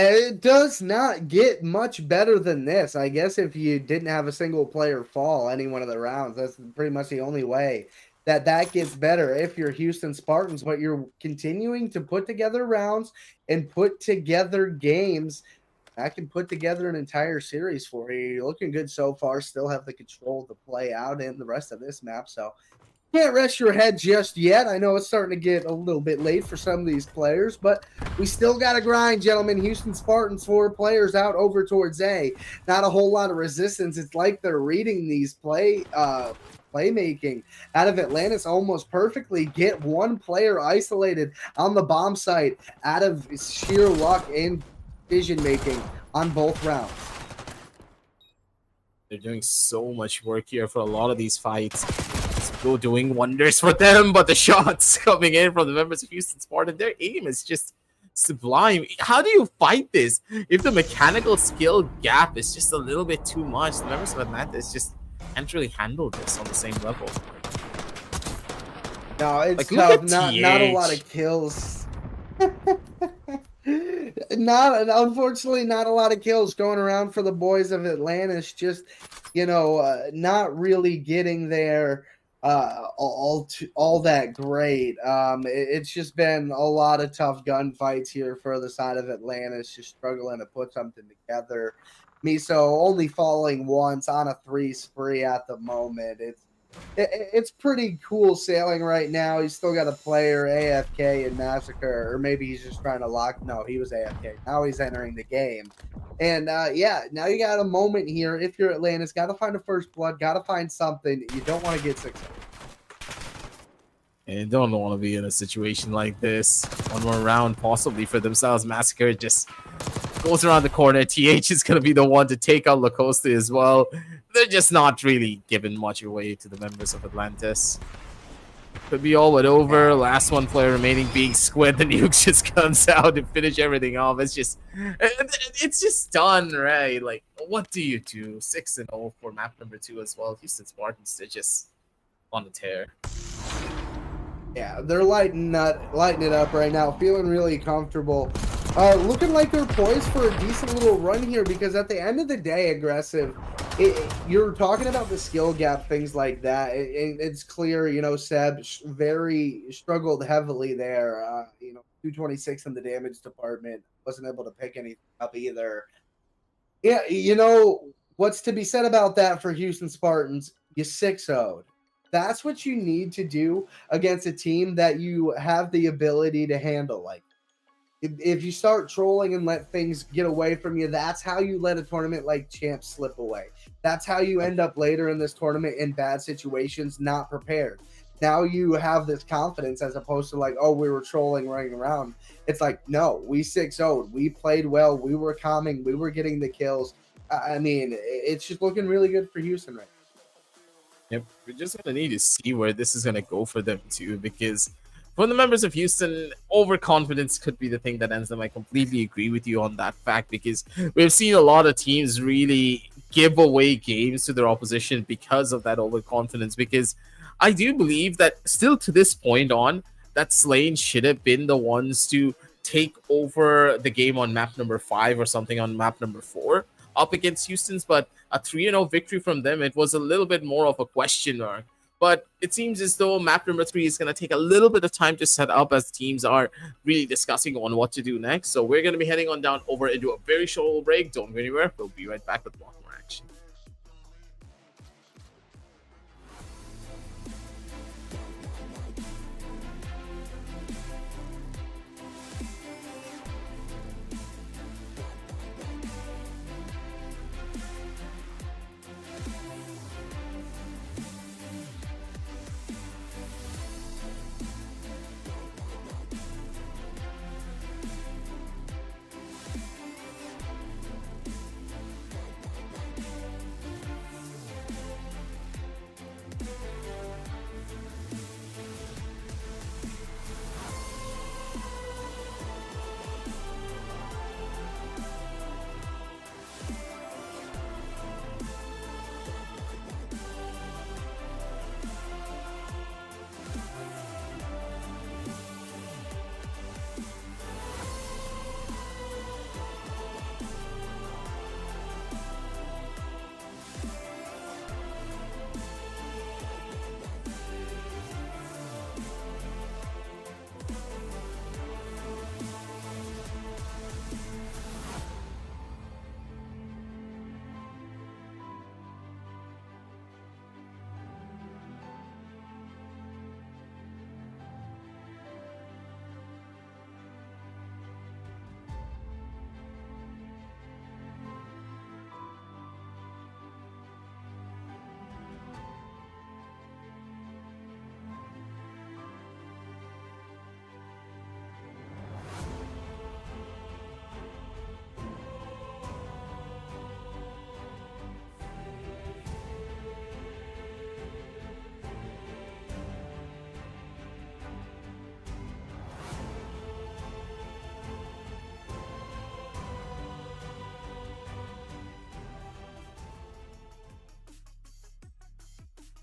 It does not get much better than this. I guess if you didn't have a single player fall any one of the rounds, that's pretty much the only way that gets better if you're Houston Spartans, but you're continuing to put together rounds and put together games that can put together an entire series for you. You're looking good so far, still have the control to play out in the rest of this map, so can't rest your head just yet. I know it's starting to get a little bit late for some of these players, but we still got to grind, gentlemen. Houston Spartans, 4 players out over towards A. Not a whole lot of resistance. It's like they're reading these playmaking out of Atlantis almost perfectly. Get 1 player isolated on the bomb site out of sheer luck and vision making on both rounds. They're doing so much work here for a lot of these fights. Doing wonders for them, but the shots coming in from the members of Houston Spartan, their aim is just sublime. How do you fight this if the mechanical skill gap is just a little bit too much? The members of Atlantis just can't really handle this on the same level. No, it's like, tough. Not a lot of kills. Unfortunately, not a lot of kills going around for the boys of Atlantis. Just, not really getting there all that great. It's just been a lot of tough gunfights here for the side of Atlantis, just struggling to put something together. Miso only falling once on a 3 spree at the moment. It's pretty cool sailing right now. He's still got a player AFK in Massacre, or maybe he's just trying to lock. No, he was AFK. Now he's entering the game. And now you got a moment here. If you're Atlantis, got to find a first blood, got to find something. You don't want to get 6. And don't want to be in a situation like this. One more round, possibly for themselves. Massacre just goes around the corner. TH is going to be the one to take out Lacoste as well. They're just not really giving much away to the members of Atlantis. Could be all but over. Last one player remaining being Squid. The nuke just comes out to finish everything off. It's just done, right? Like, what do you do? 6-0 for map number 2 as well. Houston Spartans, they're just on the tear. Yeah, they're lighting it up right now, feeling really comfortable. Looking like they're poised for a decent little run here, because at the end of the day, Aggressive, you're talking about the skill gap, things like that. It's clear, Seb very struggled heavily there. 226 in the damage department, wasn't able to pick anything up either. Yeah, what's to be said about that for Houston Spartans? You 6-0'd. That's what you need to do against a team that you have the ability to handle. Like, if you start trolling and let things get away from you, that's how you let a tournament like CHAMPS slip away. That's how you end up later in this tournament in bad situations, not prepared. Now you have this confidence, as opposed to like, oh, we were trolling, running around. It's like, no, we 6-0'd. We played well. We were calming. We were getting the kills. I mean, it's just looking really good for Houston right now. Yep, we're just going to need to see where this is going to go for them too, because for the members of Houston, overconfidence could be the thing that ends them. I completely agree with you on that fact, because we've seen a lot of teams really give away games to their opposition because of that overconfidence, because I do believe that still to this point on, that Slane should have been the ones to take over the game on map number 5 or something on map number 4 up against Houston's, but a 3-0 victory from them, it was a little bit more of a question mark. But it seems as though map number 3 is going to take a little bit of time to set up, as teams are really discussing on what to do next. So we're going to be heading on down over into a very short break. Don't go anywhere. We'll be right back with more action.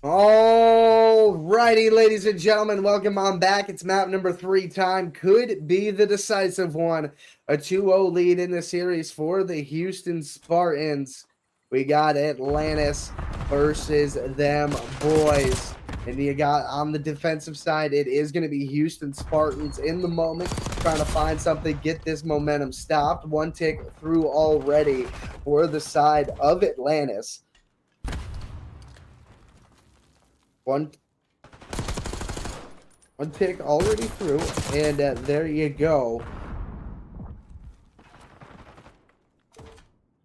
All Alrighty, ladies and gentlemen, welcome on back. It's map number 3 time. Could be the decisive one. A 2-0 lead in the series for the Houston Spartans. We got Atlantis versus them boys. And you got on the defensive side, it is going to be Houston Spartans in the moment, trying to find something, get this momentum stopped. One tick through already for the side of Atlantis. One tick already through, and there you go.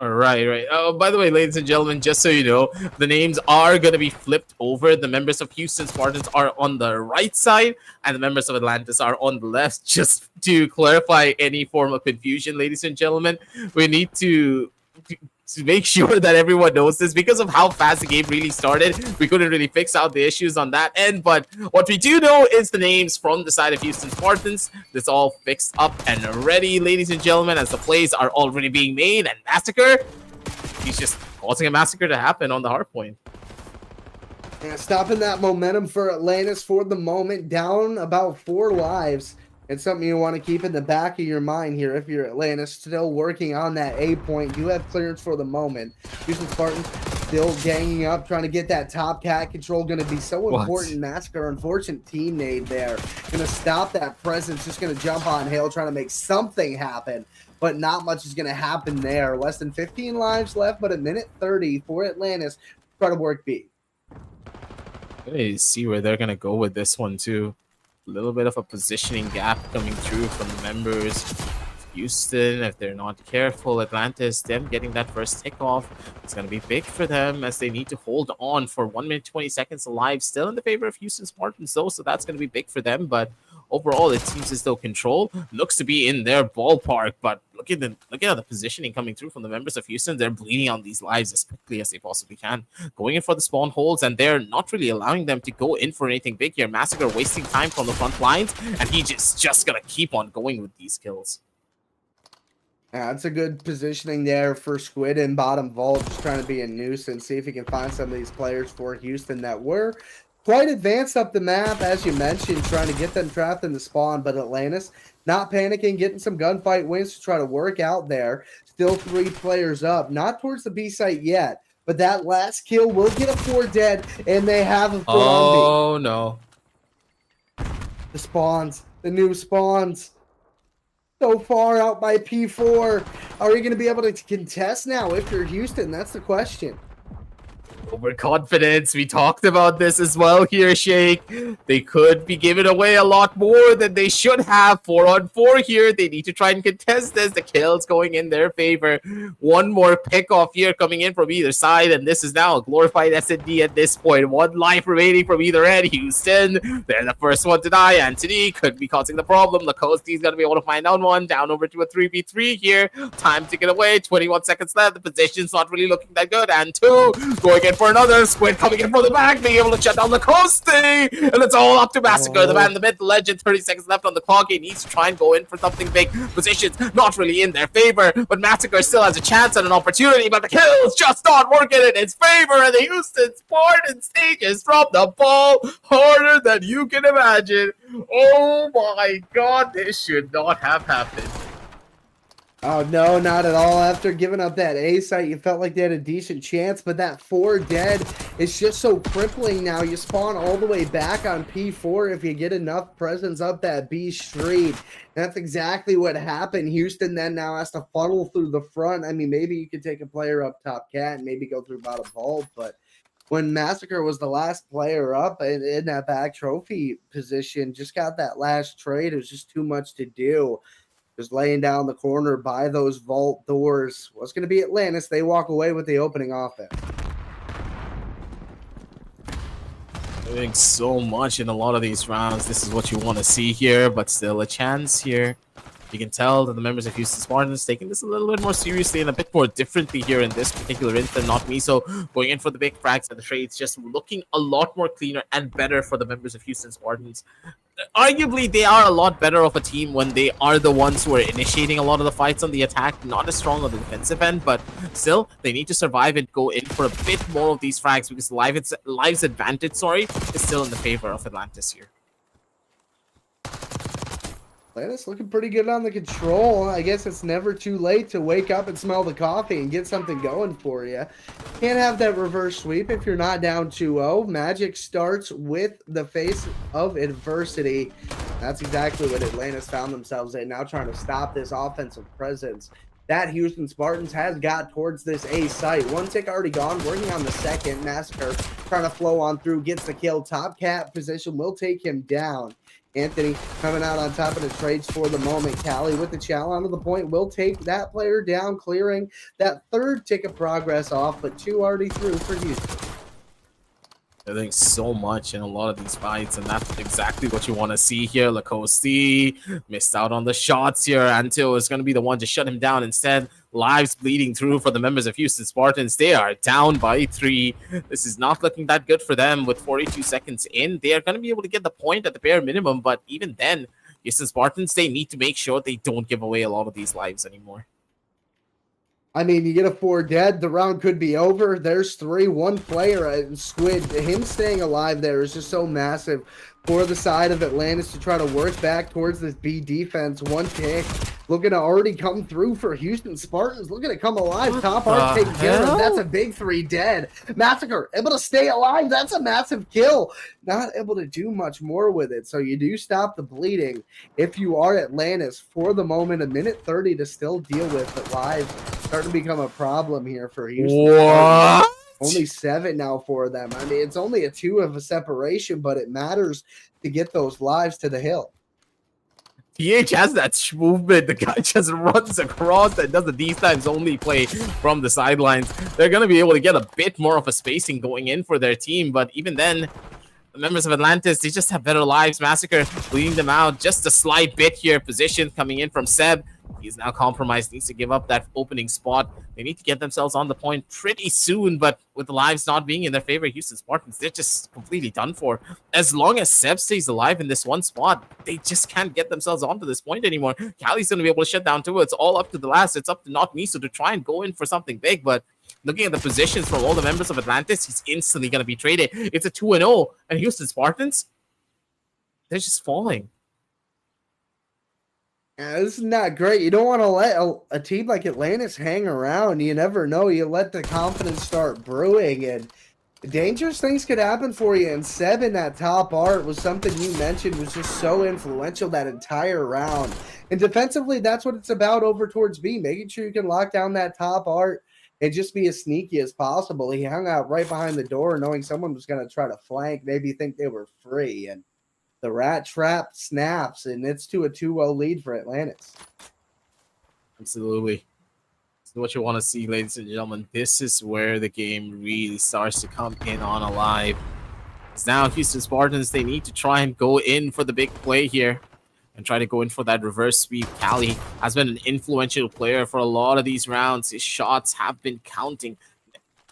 All right. Oh, by the way, ladies and gentlemen, just so you know, the names are going to be flipped over. The members of Houston Spartans are on the right side, and the members of Atlantis are on the left. Just to clarify any form of confusion, ladies and gentlemen, we need to make sure that everyone knows this. Because of how fast the game really started, we couldn't really fix out the issues on that end, but what we do know is the names from the side of Houston Spartans. That's all fixed up and ready, ladies and gentlemen, as the plays are already being made. And Massacre, he's just causing a massacre to happen on the hard point. Yeah, stopping that momentum for Atlantis for the moment, down about 4 lives. It's something you want to keep in the back of your mind here if you're Atlantis, still working on that A point. You have clearance for the moment. Houston Spartans still ganging up, trying to get that top cat control. Going to be so important. Massacre, unfortunate teammate there. Going to stop that presence. Just going to jump on Hale, trying to make something happen. But not much is going to happen there. Less than 15 lives left, but a minute 30 for Atlantis. Try to work B. Let's see where they're going to go with this one, too. A little bit of a positioning gap coming through from the members. Houston, if they're not careful, Atlantis, them getting that first tick off, it's going to be big for them as they need to hold on for 1 minute 20 seconds alive. Still in the favor of Houston Spartans, though, so that's going to be big for them. But overall, it seems as though control looks to be in their ballpark. But look at the positioning coming through from the members of Houston. They're bleeding on these lives as quickly as they possibly can, going in for the spawn holds, and they're not really allowing them to go in for anything big here. Massacre wasting time from the front lines, and he just gonna keep on going with these kills. Yeah, that's a good positioning there for Squid in bottom vault, just trying to be a nuisance, see if he can find some of these players for Houston that were quite advanced up the map, as you mentioned, trying to get them trapped in the spawn. But Atlantis not panicking, getting some gunfight wins to try to work out there. Still 3 players up, not towards the B site yet, but that last kill will get a 4 dead, and they have a 4 on B. Oh, no. The spawns, the new spawns. So far out by P4. Are you going to be able to contest now if you're Houston? That's the question. Overconfidence. We talked about this as well here, Shake. They could be giving away a lot more than they should have. 4-on-4 here. They need to try and contest this. The kill's going in their favor. One more pick off here coming in from either side, and this is now a glorified S&D at this point. 1 life remaining from either end. Houston, they're the first one to die. Anthony could be causing the problem. Lacoste's going to be able to find out one. Down over to a 3v3 here. Time to get away. 21 seconds left. The position's not really looking that good. And 2 going in for another. Squid coming in from the back, being able to shut down Lacoste, and it's all up to Massacre, the man in the mid, the legend. 30 seconds left on the clock. He needs to try and go in for something big. Positions not really in their favor, but Massacre still has a chance and an opportunity, but the kills just not working in his favor, and the Houston Spartans stages from the ball harder than you can imagine. Oh my god, this should not have happened. Oh, no, not at all. After giving up that A site, you felt like they had a decent chance, but that 4 dead is just so crippling now. You spawn all the way back on P4 if you get enough presence up that B street. That's exactly what happened. Houston then now has to funnel through the front. I mean, maybe you could take a player up top cat and maybe go through bottom vault, but when Massacre was the last player up in that back trophy position, just got that last trade, it was just too much to do. Just laying down the corner by those vault doors. What's going to be Atlantis? They walk away with the opening offense. Doing so much in a lot of these rounds. This is what you want to see here, but still a chance here. You can tell that the members of Houston Spartans taking this a little bit more seriously and a bit more differently here in this particular instance. Not me, so going in for the big frags and the trades, just looking a lot more cleaner and better for the members of Houston Spartans. arguably they are a lot better of a team when they are the ones who are initiating a lot of the fights on the attack, not as strong on the defensive end, but still they need to survive and go in for a bit more of these frags because lives advantage, is still in the favor of Atlantis here. Atlantis looking pretty good on the control. I guess it's never too late to wake up and smell the coffee and get something going for you. Can't have that reverse sweep if you're not down 2-0. Magic starts with the face of adversity. That's exactly what Atlantis found themselves in, now trying to stop this offensive presence that Houston Spartans has got towards this A site. One tick already gone, working on the second. Massacre trying to flow on through, gets the kill. Top cat position will take him down. Anthony coming out on top of the trades for the moment. Callie with the chow onto the point will take that player down, clearing that third tick of progress off, but 2 already through for Houston. They're doing so much in a lot of these fights, and that's exactly what you want to see here. Lacoste missed out on the shots here. Anto is going to be the one to shut him down. Instead, lives bleeding through for the members of Houston Spartans. They are down by 3. This is not looking that good for them with 42 seconds in. They are going to be able to get the point at the bare minimum, but even then, Houston Spartans, they need to make sure they don't give away a lot of these lives anymore. I mean, you get a 4 dead, the round could be over. There's 3, 1 player, Squid. Him staying alive there is just so massive for the side of Atlantis to try to work back towards this B defense. 1 tick looking to already come through for Houston Spartans. Looking to come alive. Top art taken care of. That's a big 3 dead. Massacre able to stay alive. That's a massive kill. Not able to do much more with it. So you do stop the bleeding if you are Atlantis for the moment. 1:30 to still deal with, but live starting to become a problem here for Houston. What? Only 7 now for them. I mean, it's only a 2 of a separation, but it matters to get those lives to the hill. TH has that movement. The guy just runs across and does the D times only play from the sidelines. They're going to be able to get a bit more of a spacing going in for their team, but even then, the members of Atlantis, they just have better lives. Massacre bleeding them out just a slight bit here. Position coming in from Seb. He's now compromised, needs to give up that opening spot. They need to get themselves on the point pretty soon, but with the lives not being in their favor, Houston Spartans, they're just completely done for. As long as Seb stays alive in this one spot, they just can't get themselves onto this point anymore. Callie's going to be able to shut down too. It's all up to the last. It's up to not Miso to try and go in for something big, but looking at the positions from all the members of Atlantis, he's instantly going to be traded. It's a 2-0, and Houston Spartans, they're just falling. Yeah, this is not great. You don't want to let a team like Atlantis hang around. You never know. You let the confidence start brewing, and dangerous things could happen for you. And 7, that top art was something you mentioned was just so influential that entire round. And defensively, that's what it's about over towards B, making sure you can lock down that top art and just be as sneaky as possible. He hung out right behind the door knowing someone was going to try to flank, maybe think they were free, and the rat trap snaps, and it's to a 2-0 lead for Atlantis. Absolutely. This is what you want to see, ladies and gentlemen. This is where the game really starts to come in on alive. Because now Houston Spartans, they need to try and go in for the big play here and try to go in for that reverse sweep. Callie has been an influential player for a lot of these rounds. His shots have been counting.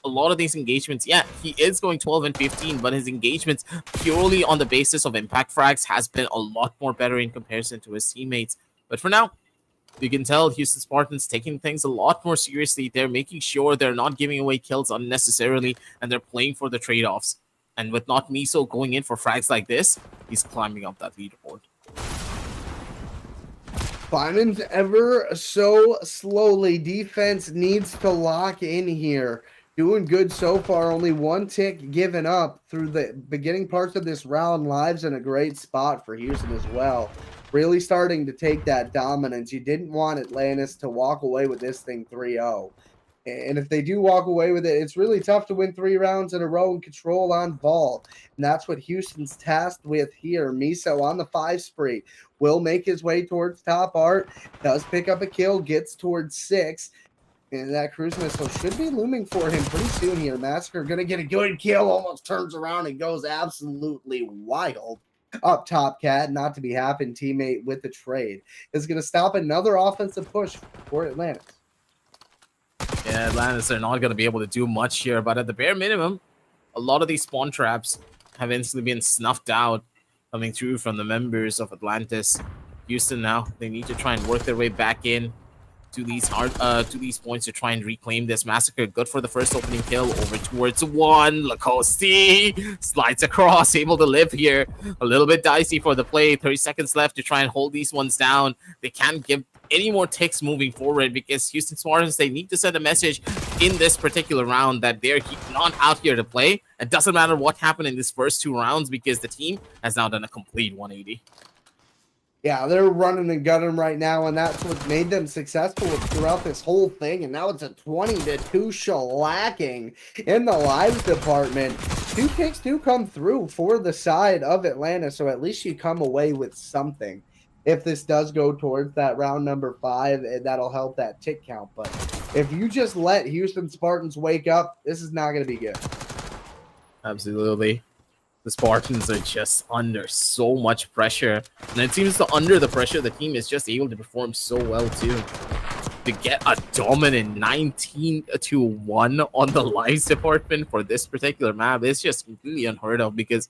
A lot of these engagements, yeah, he is going 12 and 15, but his engagements purely on the basis of impact frags has been a lot more better in comparison to his teammates. But for now, you can tell Houston Spartans taking things a lot more seriously. They're making sure they're not giving away kills unnecessarily, and they're playing for the trade-offs. And with not Miso going in for frags like this, he's climbing up that leaderboard. Climbing ever so slowly. Defense needs to lock in here. Doing good so far. Only 1 tick given up through the beginning parts of this round. Lives in a great spot for Houston as well. Really starting to take that dominance. You didn't want Atlantis to walk away with this thing 3-0. And if they do walk away with it, it's really tough to win 3 rounds in a row and control on ball. And that's what Houston's tasked with here. Miso on the 5 spree will make his way towards top art. Does pick up a kill, gets towards 6. And that cruise missile should be looming for him pretty soon here. Massacre going to get a good kill. Almost turns around and goes absolutely wild. Up top, Cat. Not to be happened. Teammate with the trade is going to stop another offensive push for Atlantis. Yeah, Atlantis are not going to be able to do much here. But at the bare minimum, a lot of these spawn traps have instantly been snuffed out. coming through from the members of Atlantis. Houston now, they need to try and work their way back in to these points to try and reclaim this. Massacre good for the first opening kill, over towards one. Lacoste slides across, able to live here. A little bit dicey for the play. 30 seconds left to try and hold these ones down. They can't give any more ticks moving forward because Houston Spartans, they need to send a message in this particular round that they're not out here to play. It doesn't matter what happened in these first 2 rounds because the team has now done a complete 180. Yeah, they're running and gunning right now, and that's what made them successful throughout this whole thing. And now it's a 20-2 shellacking in the lives department. 2 picks do come through for the side of Atlanta, so at least you come away with something. If this does go towards that round number 5, that'll help that tick count. But if you just let Houston Spartans wake up, this is not going to be good. Absolutely. The Spartans are just under so much pressure. And it seems that under the pressure, the team is just able to perform so well, too. To get a dominant 19-1 on the lives department for this particular map is just completely unheard of because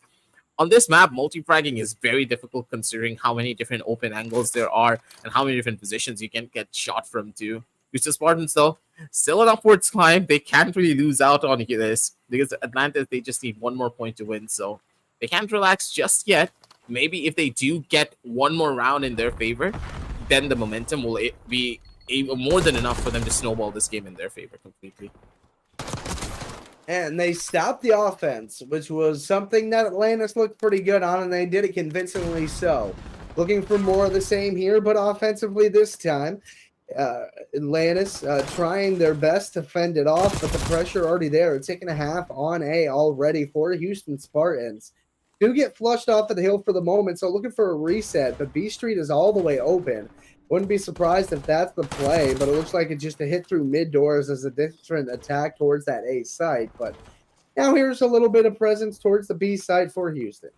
on this map, multi-fragging is very difficult considering how many different open angles there are and how many different positions you can get shot from, too. The Spartans, though, still an upwards climb. They can't really lose out on this because Atlantis, they just need 1 more point to win. So they can't relax just yet. Maybe if they do get 1 more round in their favor, then the momentum will be more than enough for them to snowball this game in their favor completely. And they stopped the offense, which was something that Atlantis looked pretty good on, and they did it convincingly so. Looking for more of the same here, but offensively this time. Atlantis trying their best to fend it off, but the pressure already there. It's taking a half on A already for Houston Spartans. Do get flushed off of the hill for the moment, so looking for a reset, but B Street is all the way open. Wouldn't be surprised if that's the play, but it looks like it's just a hit through mid doors as a different attack towards that A site. But now here's a little bit of presence towards the B side for Houston.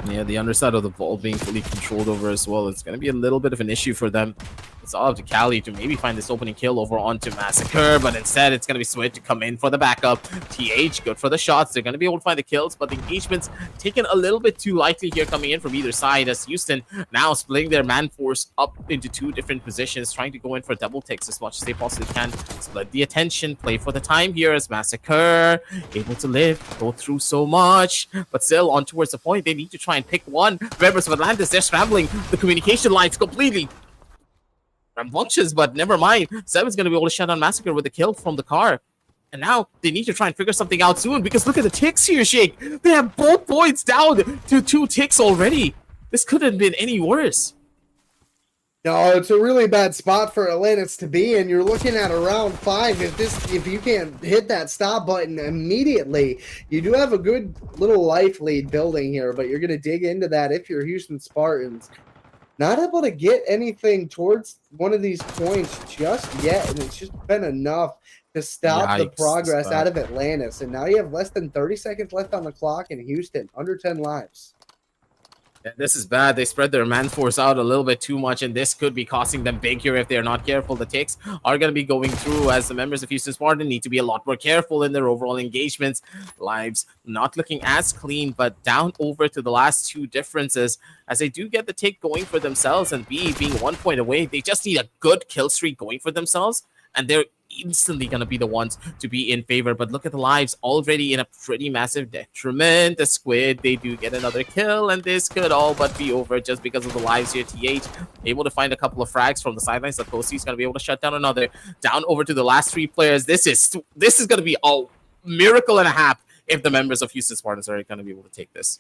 Yeah, the underside of the vault being fully controlled over as well. It's going to be a little bit of an issue for them. It's all up to Cali to maybe find this opening kill over onto Massacre, but instead it's going to be Switch to come in for the backup. TH, good for the shots. They're going to be able to find the kills, but the engagement's taken a little bit too lightly here coming in from either side as Houston now splitting their man force up into 2 different positions, trying to go in for double ticks as much as they possibly can. Split the attention, play for the time here as Massacre able to live, go through so much, but still on towards the point. They need to try and pick one. Members of Atlantis, they're scrambling the communication lines completely. Rambunctious, but never mind. Seven's going to be able to shut down Massacre with a kill from the car. And now they need to try and figure something out soon because look at the ticks here, Shake. They have both points down to 2 ticks already. This couldn't have been any worse. No, it's a really bad spot for Atlantis to be in. You're looking at around 5. If you can't hit that stop button immediately, you do have a good little life lead building here, but you're going to dig into that if you're Houston Spartans. Not able to get anything towards one of these points just yet, and it's just been enough to stop the progress out of Atlantis. And now you have less than 30 seconds left on the clock in Houston, under 10 lives. Yeah, this is bad. They spread their man force out a little bit too much, and this could be costing them big here if they're not careful. The ticks are going to be going through as the members of Houston Spartan need to be a lot more careful in their overall engagements. Lives not looking as clean, but down over to the last 2 differences as they do get the tick going for themselves, and B being 1 point away. They just need a good kill streak going for themselves, and they're instantly going to be the ones to be in favor. But look at the lives already in a pretty massive detriment. The Squid, they do get another kill, and this could all but be over just because of the lives here. TH able to find a couple of frags from the sidelines. Lacoste is going to be able to shut down another. Down over to the last 3 players. This is going to be a miracle and a half if the members of Houston Spartans are going to be able to take this.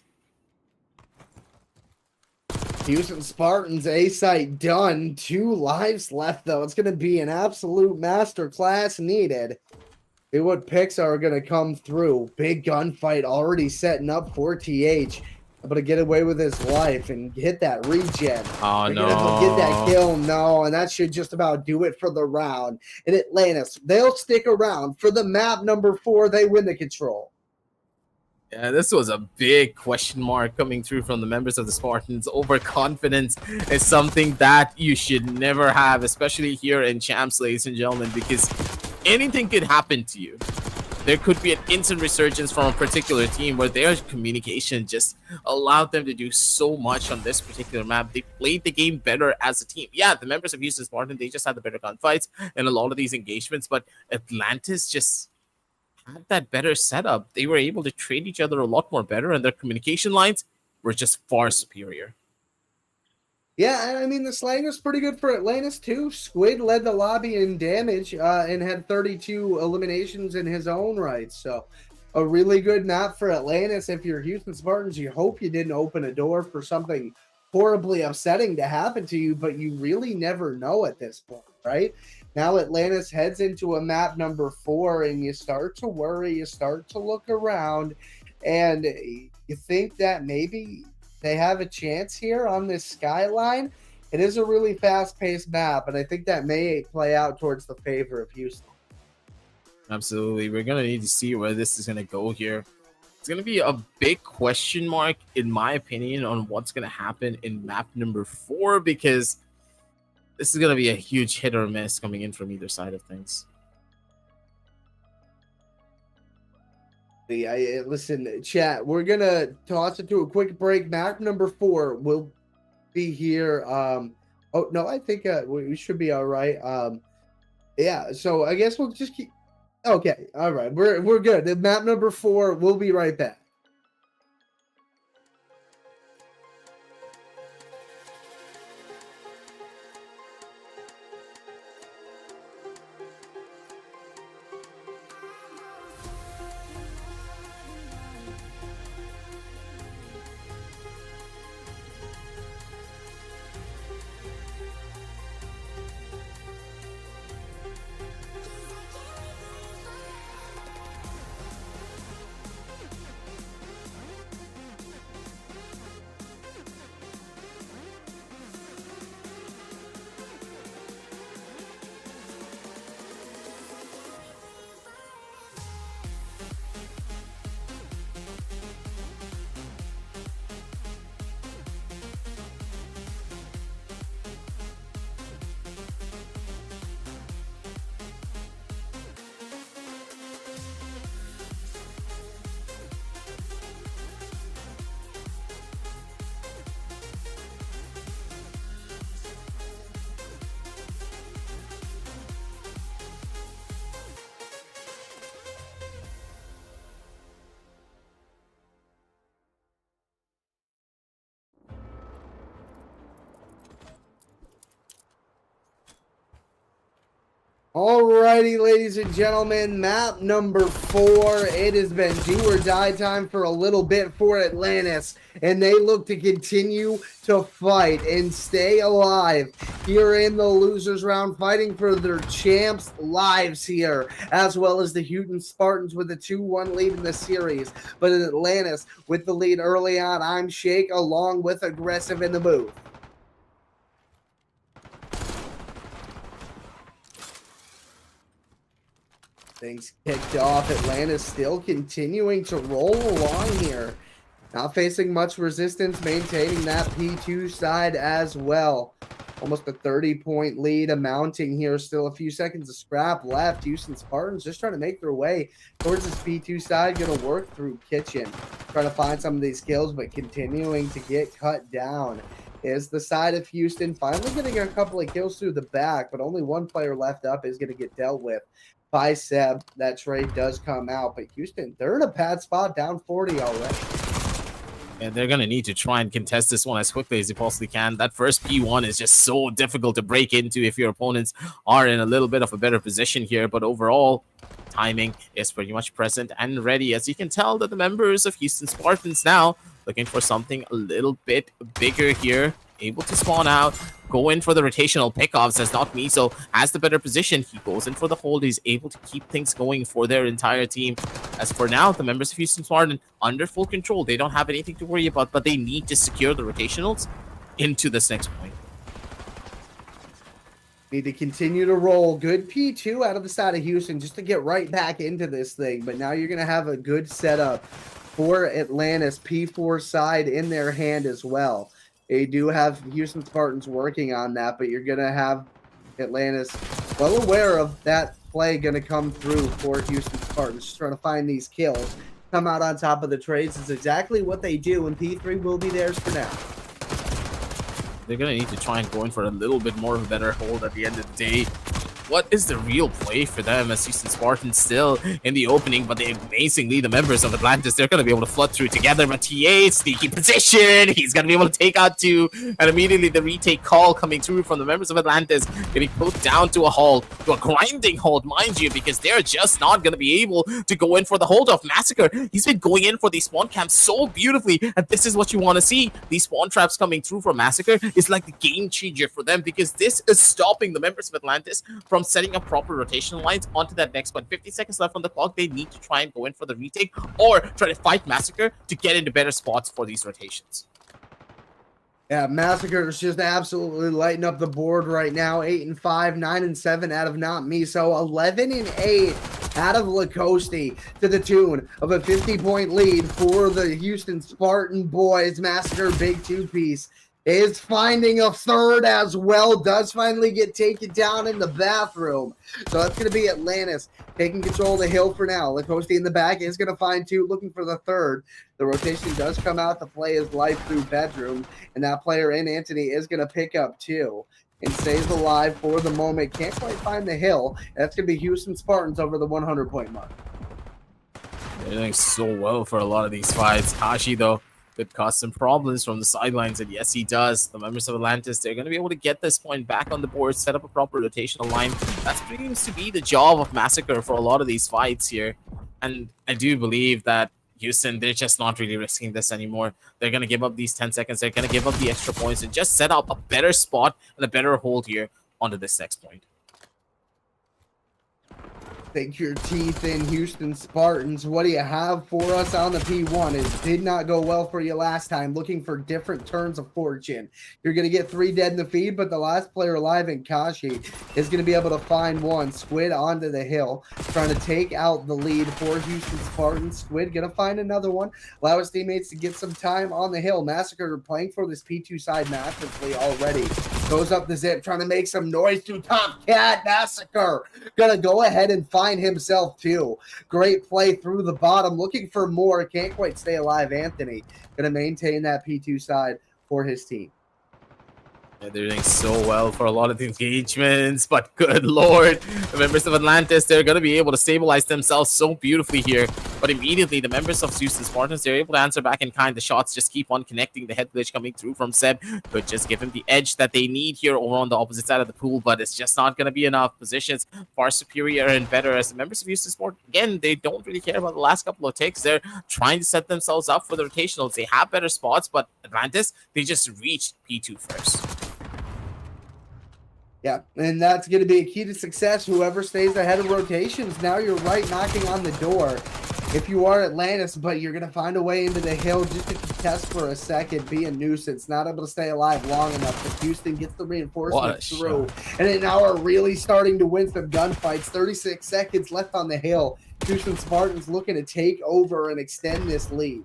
Houston Spartans A site done. 2 lives left, though. It's going to be an absolute masterclass needed. See what picks are going to come through. Big gunfight already setting up for TH. Able to get away with his life and hit that regen. Oh, no. Get that kill, no. And that should just about do it for the round. And Atlantis, they'll stick around. For the map number 4, they win the control. Yeah, this was a big question mark coming through from the members of the Spartans. Overconfidence is something that you should never have, especially here in Champs, ladies and gentlemen, because anything could happen to you. there could be an instant resurgence from a particular team where their communication just allowed them to do so much on this particular map. They played the game better as a team. Yeah, the members of Houston Spartans, they just had the better gunfights in a lot of these engagements, but Atlantis just had that better setup. They were able to trade each other a lot more better, and their communication lines were just far superior. Yeah, and I mean, the slang was pretty good for Atlantis, too. Squid led the lobby in damage and had 32 eliminations in his own right. So, a really good map for Atlantis. If you're Houston Spartans, you hope you didn't open a door for something horribly upsetting to happen to you, but you really never know at this point, right? Now Atlantis heads into a map number 4, and you start to worry, you start to look around, and you think that maybe they have a chance here on this skyline. It is a really fast-paced map, and I think that may play out towards the favor of Houston. Absolutely. We're going to need to see where this is going to go here. It's going to be a big question mark, in my opinion, on what's going to happen in map number 4, because this is going to be a huge hit or miss coming in from either side of things. Listen, chat, we're going to toss it to a quick break. Map number 4 will be here. Oh, no, I think we should be all right. Yeah, so I guess we'll just keep... Okay, all right, we're good. Map number 4, we'll be right back. Alrighty, ladies and gentlemen, map number 4. It has been do or die time for a little bit for Atlantis, and they look to continue to fight and stay alive here in the losers round, fighting for their champs' lives here, as well as the Houston Spartans with a 2-1 lead in the series. But in Atlantis, with the lead early on, I'm Shake along with Aggressive in the booth. Things kicked off. Atlantis still continuing to roll along here. Not facing much resistance, maintaining that P2 side as well. Almost a 30-point lead amounting here. Still a few seconds of scrap left. Houston Spartans just trying to make their way towards this P2 side. Going to work through Kitchen. Trying to find some of these kills, but continuing to get cut down. Is the side of Houston finally getting a couple of kills through the back, but only one player left up is going to get dealt with by Seb. That trade does come out, but Houston, they're in a bad spot, down 40 already. And they're going to need to try and contest this one as quickly as they possibly can. That first P1 is just so difficult to break into if your opponents are in a little bit of a better position here. But overall, timing is pretty much present and ready. As you can tell that the members of Houston Spartans now looking for something a little bit bigger here. Able to spawn out, go in for the rotational pickoffs as Not Me. So has the better position. He goes in for the hold. He's able to keep things going for their entire team. As for now, the members of Houston Spartan under full control. They don't have anything to worry about, but they need to secure the rotationals into this next point. Need to continue to roll. Good P2 out of the side of Houston just to get right back into this thing. But now you're going to have a good setup for Atlantis P4 side in their hand as well. They do have Houston Spartans working on that, but you're going to have Atlantis well aware of that play going to come through for Houston Spartans, just trying to find these kills, come out on top of the trades. Is exactly what they do, and P3 will be theirs for now. They're going to need to try and go in for a little bit more of a better hold at the end of the day. What is the real play for them as Houston Spartans still in the opening, but they amazingly, the members of Atlantis, they're going to be able to flood through together, but TA, sneaky position, he's going to be able to take out two, and immediately the retake call coming through from the members of Atlantis, getting put down to a halt, to a grinding hold, mind you, because they're just not going to be able to go in for the hold of Massacre. He's been going in for these spawn camps so beautifully, and this is what you want to see. These spawn traps coming through for Massacre is like the game changer for them, because this is stopping the members of Atlantis from setting up proper rotational lines onto that next one. 50 seconds left on the clock. They need to try and go in for the retake or try to fight Massacre to get into better spots for these rotations. Yeah, Massacre is just absolutely lighting up the board right now. 8-5, 9-7 out of Not Me. So 11-8 out of Lacoste to the tune of a 50-point lead for the Houston Spartan boys. Massacre, big two-piece, is finding a third as well. Does finally get taken down in the bathroom. So that's going to be Atlantis taking control of the hill for now. Lacoste in the back is going to find two, looking for the third. The rotation does come out to play his life through bedroom, and that player in Anthony is going to pick up two and stays alive for the moment. Can't quite find the hill. That's going to be Houston Spartans over the 100-point mark. They're doing so well for a lot of these fights. Kashi, though, could cause some problems from the sidelines, and yes, he does. The members of Atlantis, they're going to be able to get this point back on the board, set up a proper rotational line. That seems to be the job of Massacre for a lot of these fights here. And I do believe that Houston, they're just not really risking this anymore. They're going to give up these 10 seconds. They're going to give up the extra points and just set up a better spot and a better hold here onto this next point. Take your teeth in, Houston Spartans. What do you have for us on the P1? It did not go well for you last time. Looking for different turns of fortune. You're going to get 3 dead in the feed, but the last player alive in Kashi is going to be able to find one. Squid onto the hill, trying to take out the lead for Houston Spartans. Squid going to find another one. Allow his teammates to get some time on the hill. Massacre playing for this P2 side massively already. Goes up the zip, trying to make some noise to Top Cat. Massacre going to go ahead and find himself too. Great play through the bottom, looking for more. Can't quite stay alive. Anthony going to maintain that P2 side for his team. Yeah, they're doing so well for a lot of the engagements, but good lord, the members of Atlantis, they're going to be able to stabilize themselves so beautifully here. But immediately, the members of Houston Spartans, they're able to answer back in kind. The shots just keep on connecting. The head glitch coming through from Seb could just give him the edge that they need here over on the opposite side of the pool, but it's just not going to be enough. Positions far superior and better as the members of Houston Spartans, again, they don't really care about the last couple of takes. They're trying to set themselves up for the rotationals. They have better spots, but Atlantis, they just reached P2 first. Yeah, and that's going to be a key to success. Whoever stays ahead of rotations, now you're right knocking on the door. If you are Atlantis, but you're going to find a way into the hill just to contest for a second, be a nuisance, not able to stay alive long enough. But Houston gets the reinforcements through, and they now are really starting to win some gunfights. 36 seconds left on the hill. Houston Spartans looking to take over and extend this lead.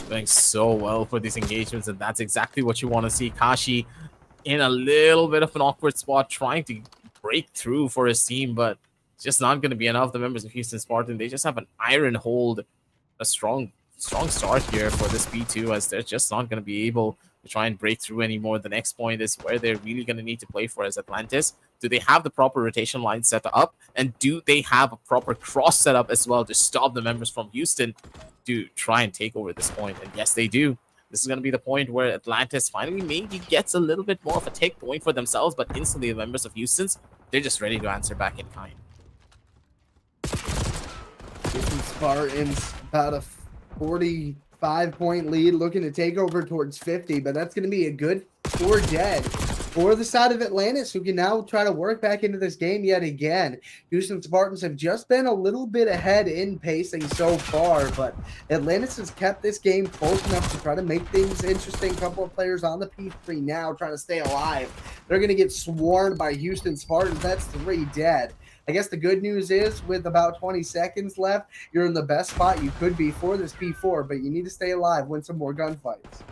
Doing so well for these engagements, and that's exactly what you want to see. Kashi in a little bit of an awkward spot, trying to break through for his team, but it's just not going to be enough. The members of Houston Spartan, they just have an iron hold, a strong start here for this P2, as they're just not going to be able to try and break through anymore. The next point is where they're really going to need to play for as Atlantis. Do they have the proper rotation line set up, and do they have a proper cross setup as well to stop the members from Houston to try and take over this point? And yes, they do. This is going to be the point where Atlantis finally maybe gets a little bit more of a take going for themselves, but instantly the members of Houston's, they're just ready to answer back in kind. Houston Spartans about a 45-point lead, looking to take over towards 50, but that's going to be a good 4 dead for the side of Atlantis, who can now try to work back into this game yet again. Houston Spartans have just been a little bit ahead in pacing so far, but Atlantis has kept this game close enough to try to make things interesting. Couple of players on the P3 now trying to stay alive. They're going to get swarmed by Houston Spartans. That's 3 dead. I guess the good news is, with about 20 seconds left, you're in the best spot you could be for this P4, but you need to stay alive, win some more gunfights.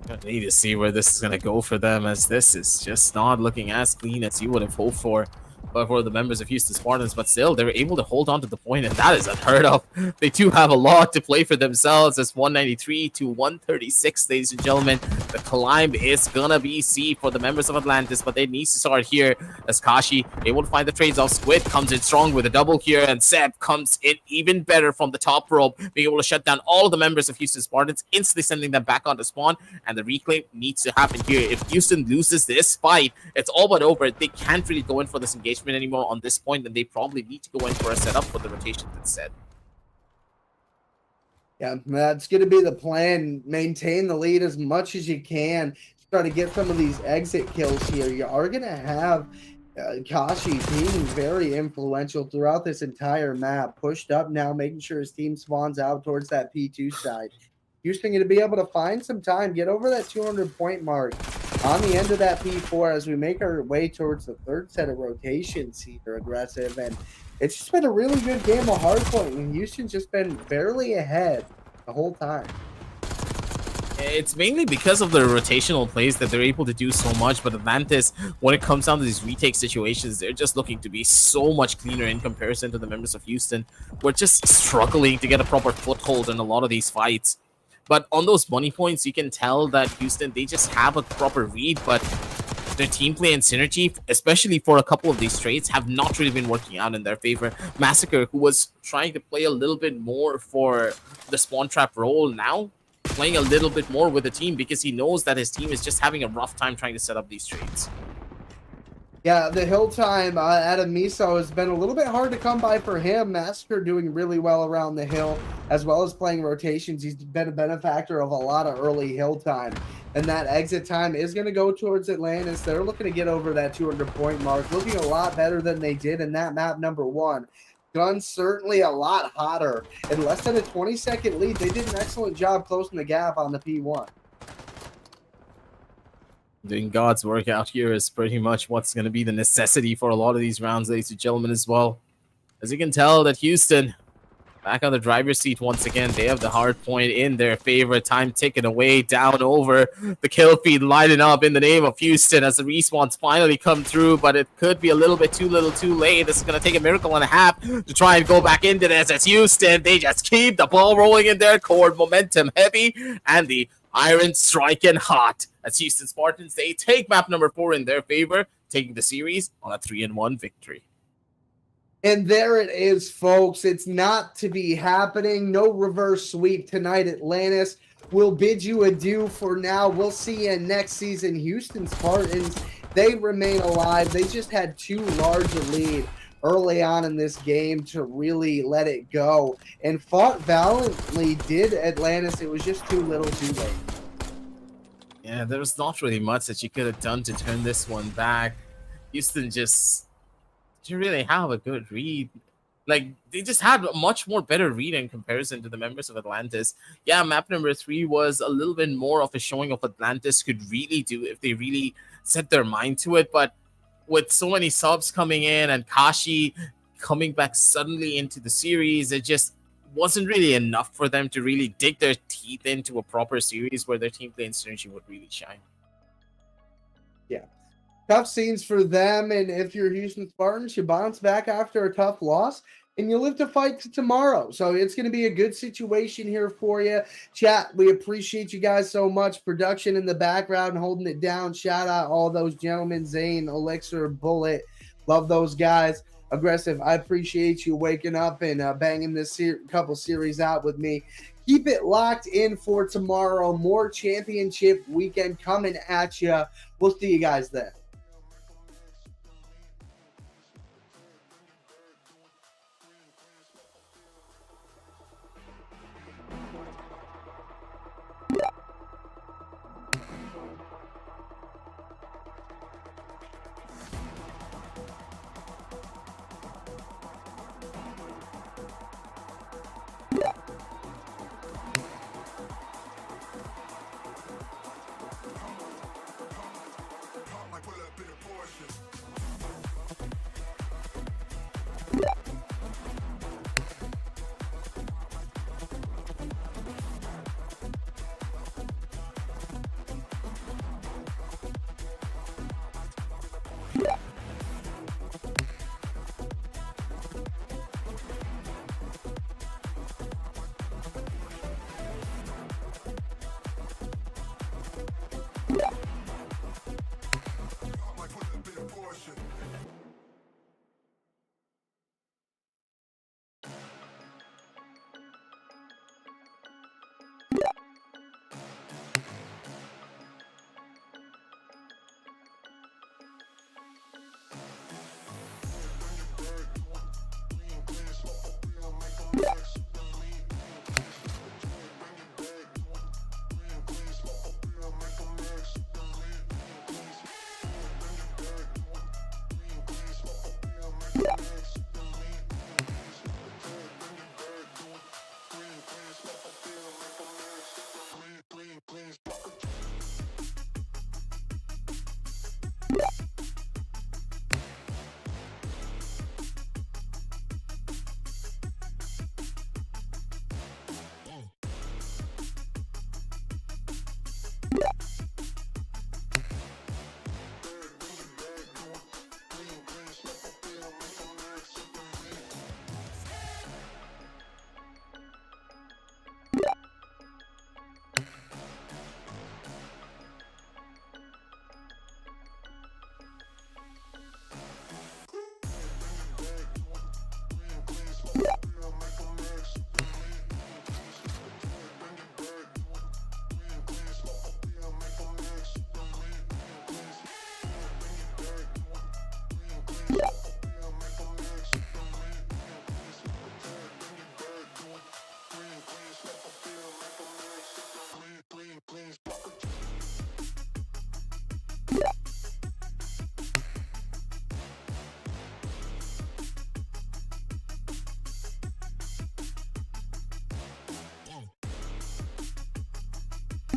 I need to see where this is going to go for them, as this is just not looking as clean as you would have hoped for. But for the members of Houston Spartans, but still, they're able to hold on to the point, and that is unheard of. They do have a lot to play for themselves. As 193 to 136, ladies and gentlemen. The climb is gonna be steep for the members of Atlantis, but they need to start here. As Kashi able to find the trades off. Squid comes in strong with a double here, and Seb comes in even better from the top rope, being able to shut down all of the members of Houston Spartans, instantly sending them back onto spawn. And the reclaim needs to happen here. If Houston loses this fight, it's all but over. They can't really go in for this engagement anymore on this point, and they probably need to go in for a setup for the rotations instead. Yeah, that's going to be the plan. Maintain the lead as much as you can. Try to get some of these exit kills here. You are going to have Kashi being very influential throughout this entire map. Pushed up now, making sure his team spawns out towards that P2 side. Houston going to be able to find some time, get over that 200-point mark on the end of that P4 as we make our way towards the third set of rotations here, aggressive. And it's just been a really good game of hardpoint, and Houston's just been barely ahead the whole time. It's mainly because of the rotational plays that they're able to do so much, but Atlantis, when it comes down to these retake situations, they're just looking to be so much cleaner in comparison to the members of Houston. We're just struggling to get a proper foothold in a lot of these fights. But on those money points, you can tell that Houston, they just have a proper read, but their team play and synergy, especially for a couple of these trades, have not really been working out in their favor. Massacre, who was trying to play a little bit more for the spawn trap role, now playing a little bit more with the team because he knows that his team is just having a rough time trying to set up these trades. Yeah, the hill time out of Miso has been a little bit hard to come by for him. Massacre doing really well around the hill, as well as playing rotations. He's been a benefactor of a lot of early hill time. And that exit time is going to go towards Atlantis. They're looking to get over that 200-point mark, looking a lot better than they did in that map number 1. Gun certainly a lot hotter. In less than a 20-second lead, they did an excellent job closing the gap on the P1. Doing God's work out here is pretty much what's going to be the necessity for a lot of these rounds, ladies and gentlemen, as well. As you can tell that Houston, back on the driver's seat once again, they have the hard point in their favor. Time ticking away, down over. The kill feed lighting up in the name of Houston as the respawns finally come through, but it could be a little bit too little too late. This is going to take a miracle and a half to try and go back into this. As Houston, they just keep the ball rolling in their court, momentum heavy, and the iron striking hot. As Houston Spartans, they take map number 4 in their favor, taking the series on a 3-1 victory. And there it is, folks. It's not to be happening. No reverse sweep tonight. Atlantis will bid you adieu for now. We'll see you next season. Houston Spartans, they remain alive. They just had too large a lead early on in this game to really let it go. And fought valiantly, did Atlantis. It was just too little too late. Yeah, there was not really much that you could have done to turn this one back. Houston just didn't really have a good read. Like, they just had a much more better read in comparison to the members of Atlantis. Yeah, map number 3 was a little bit more of a showing of Atlantis could really do if they really set their mind to it. But with so many subs coming in and Kashi coming back suddenly into the series, it just wasn't really enough for them to really dig their teeth into a proper series where their team play and synergy would really shine. Yeah. Tough scenes for them, and if you're Houston Spartans, you bounce back after a tough loss, and you live to fight tomorrow. So it's going to be a good situation here for you. Chat, we appreciate you guys so much. Production in the background, holding it down. Shout out all those gentlemen, Zane, Elixir, Bullet. Love those guys. Aggressive, I appreciate you waking up and banging this couple series out with me. Keep it locked in for tomorrow. More championship weekend coming at you. We'll see you guys then. Like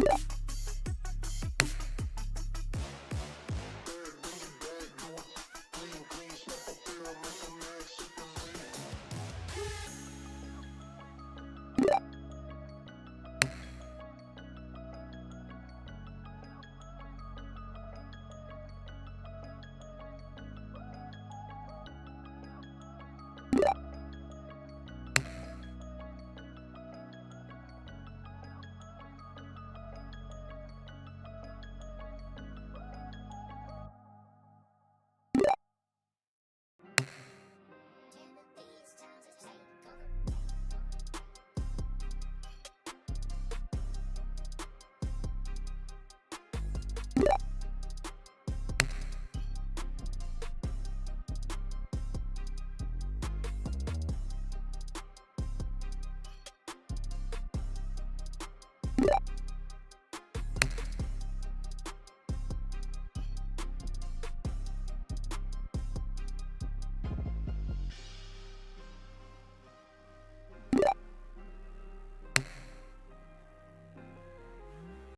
dead.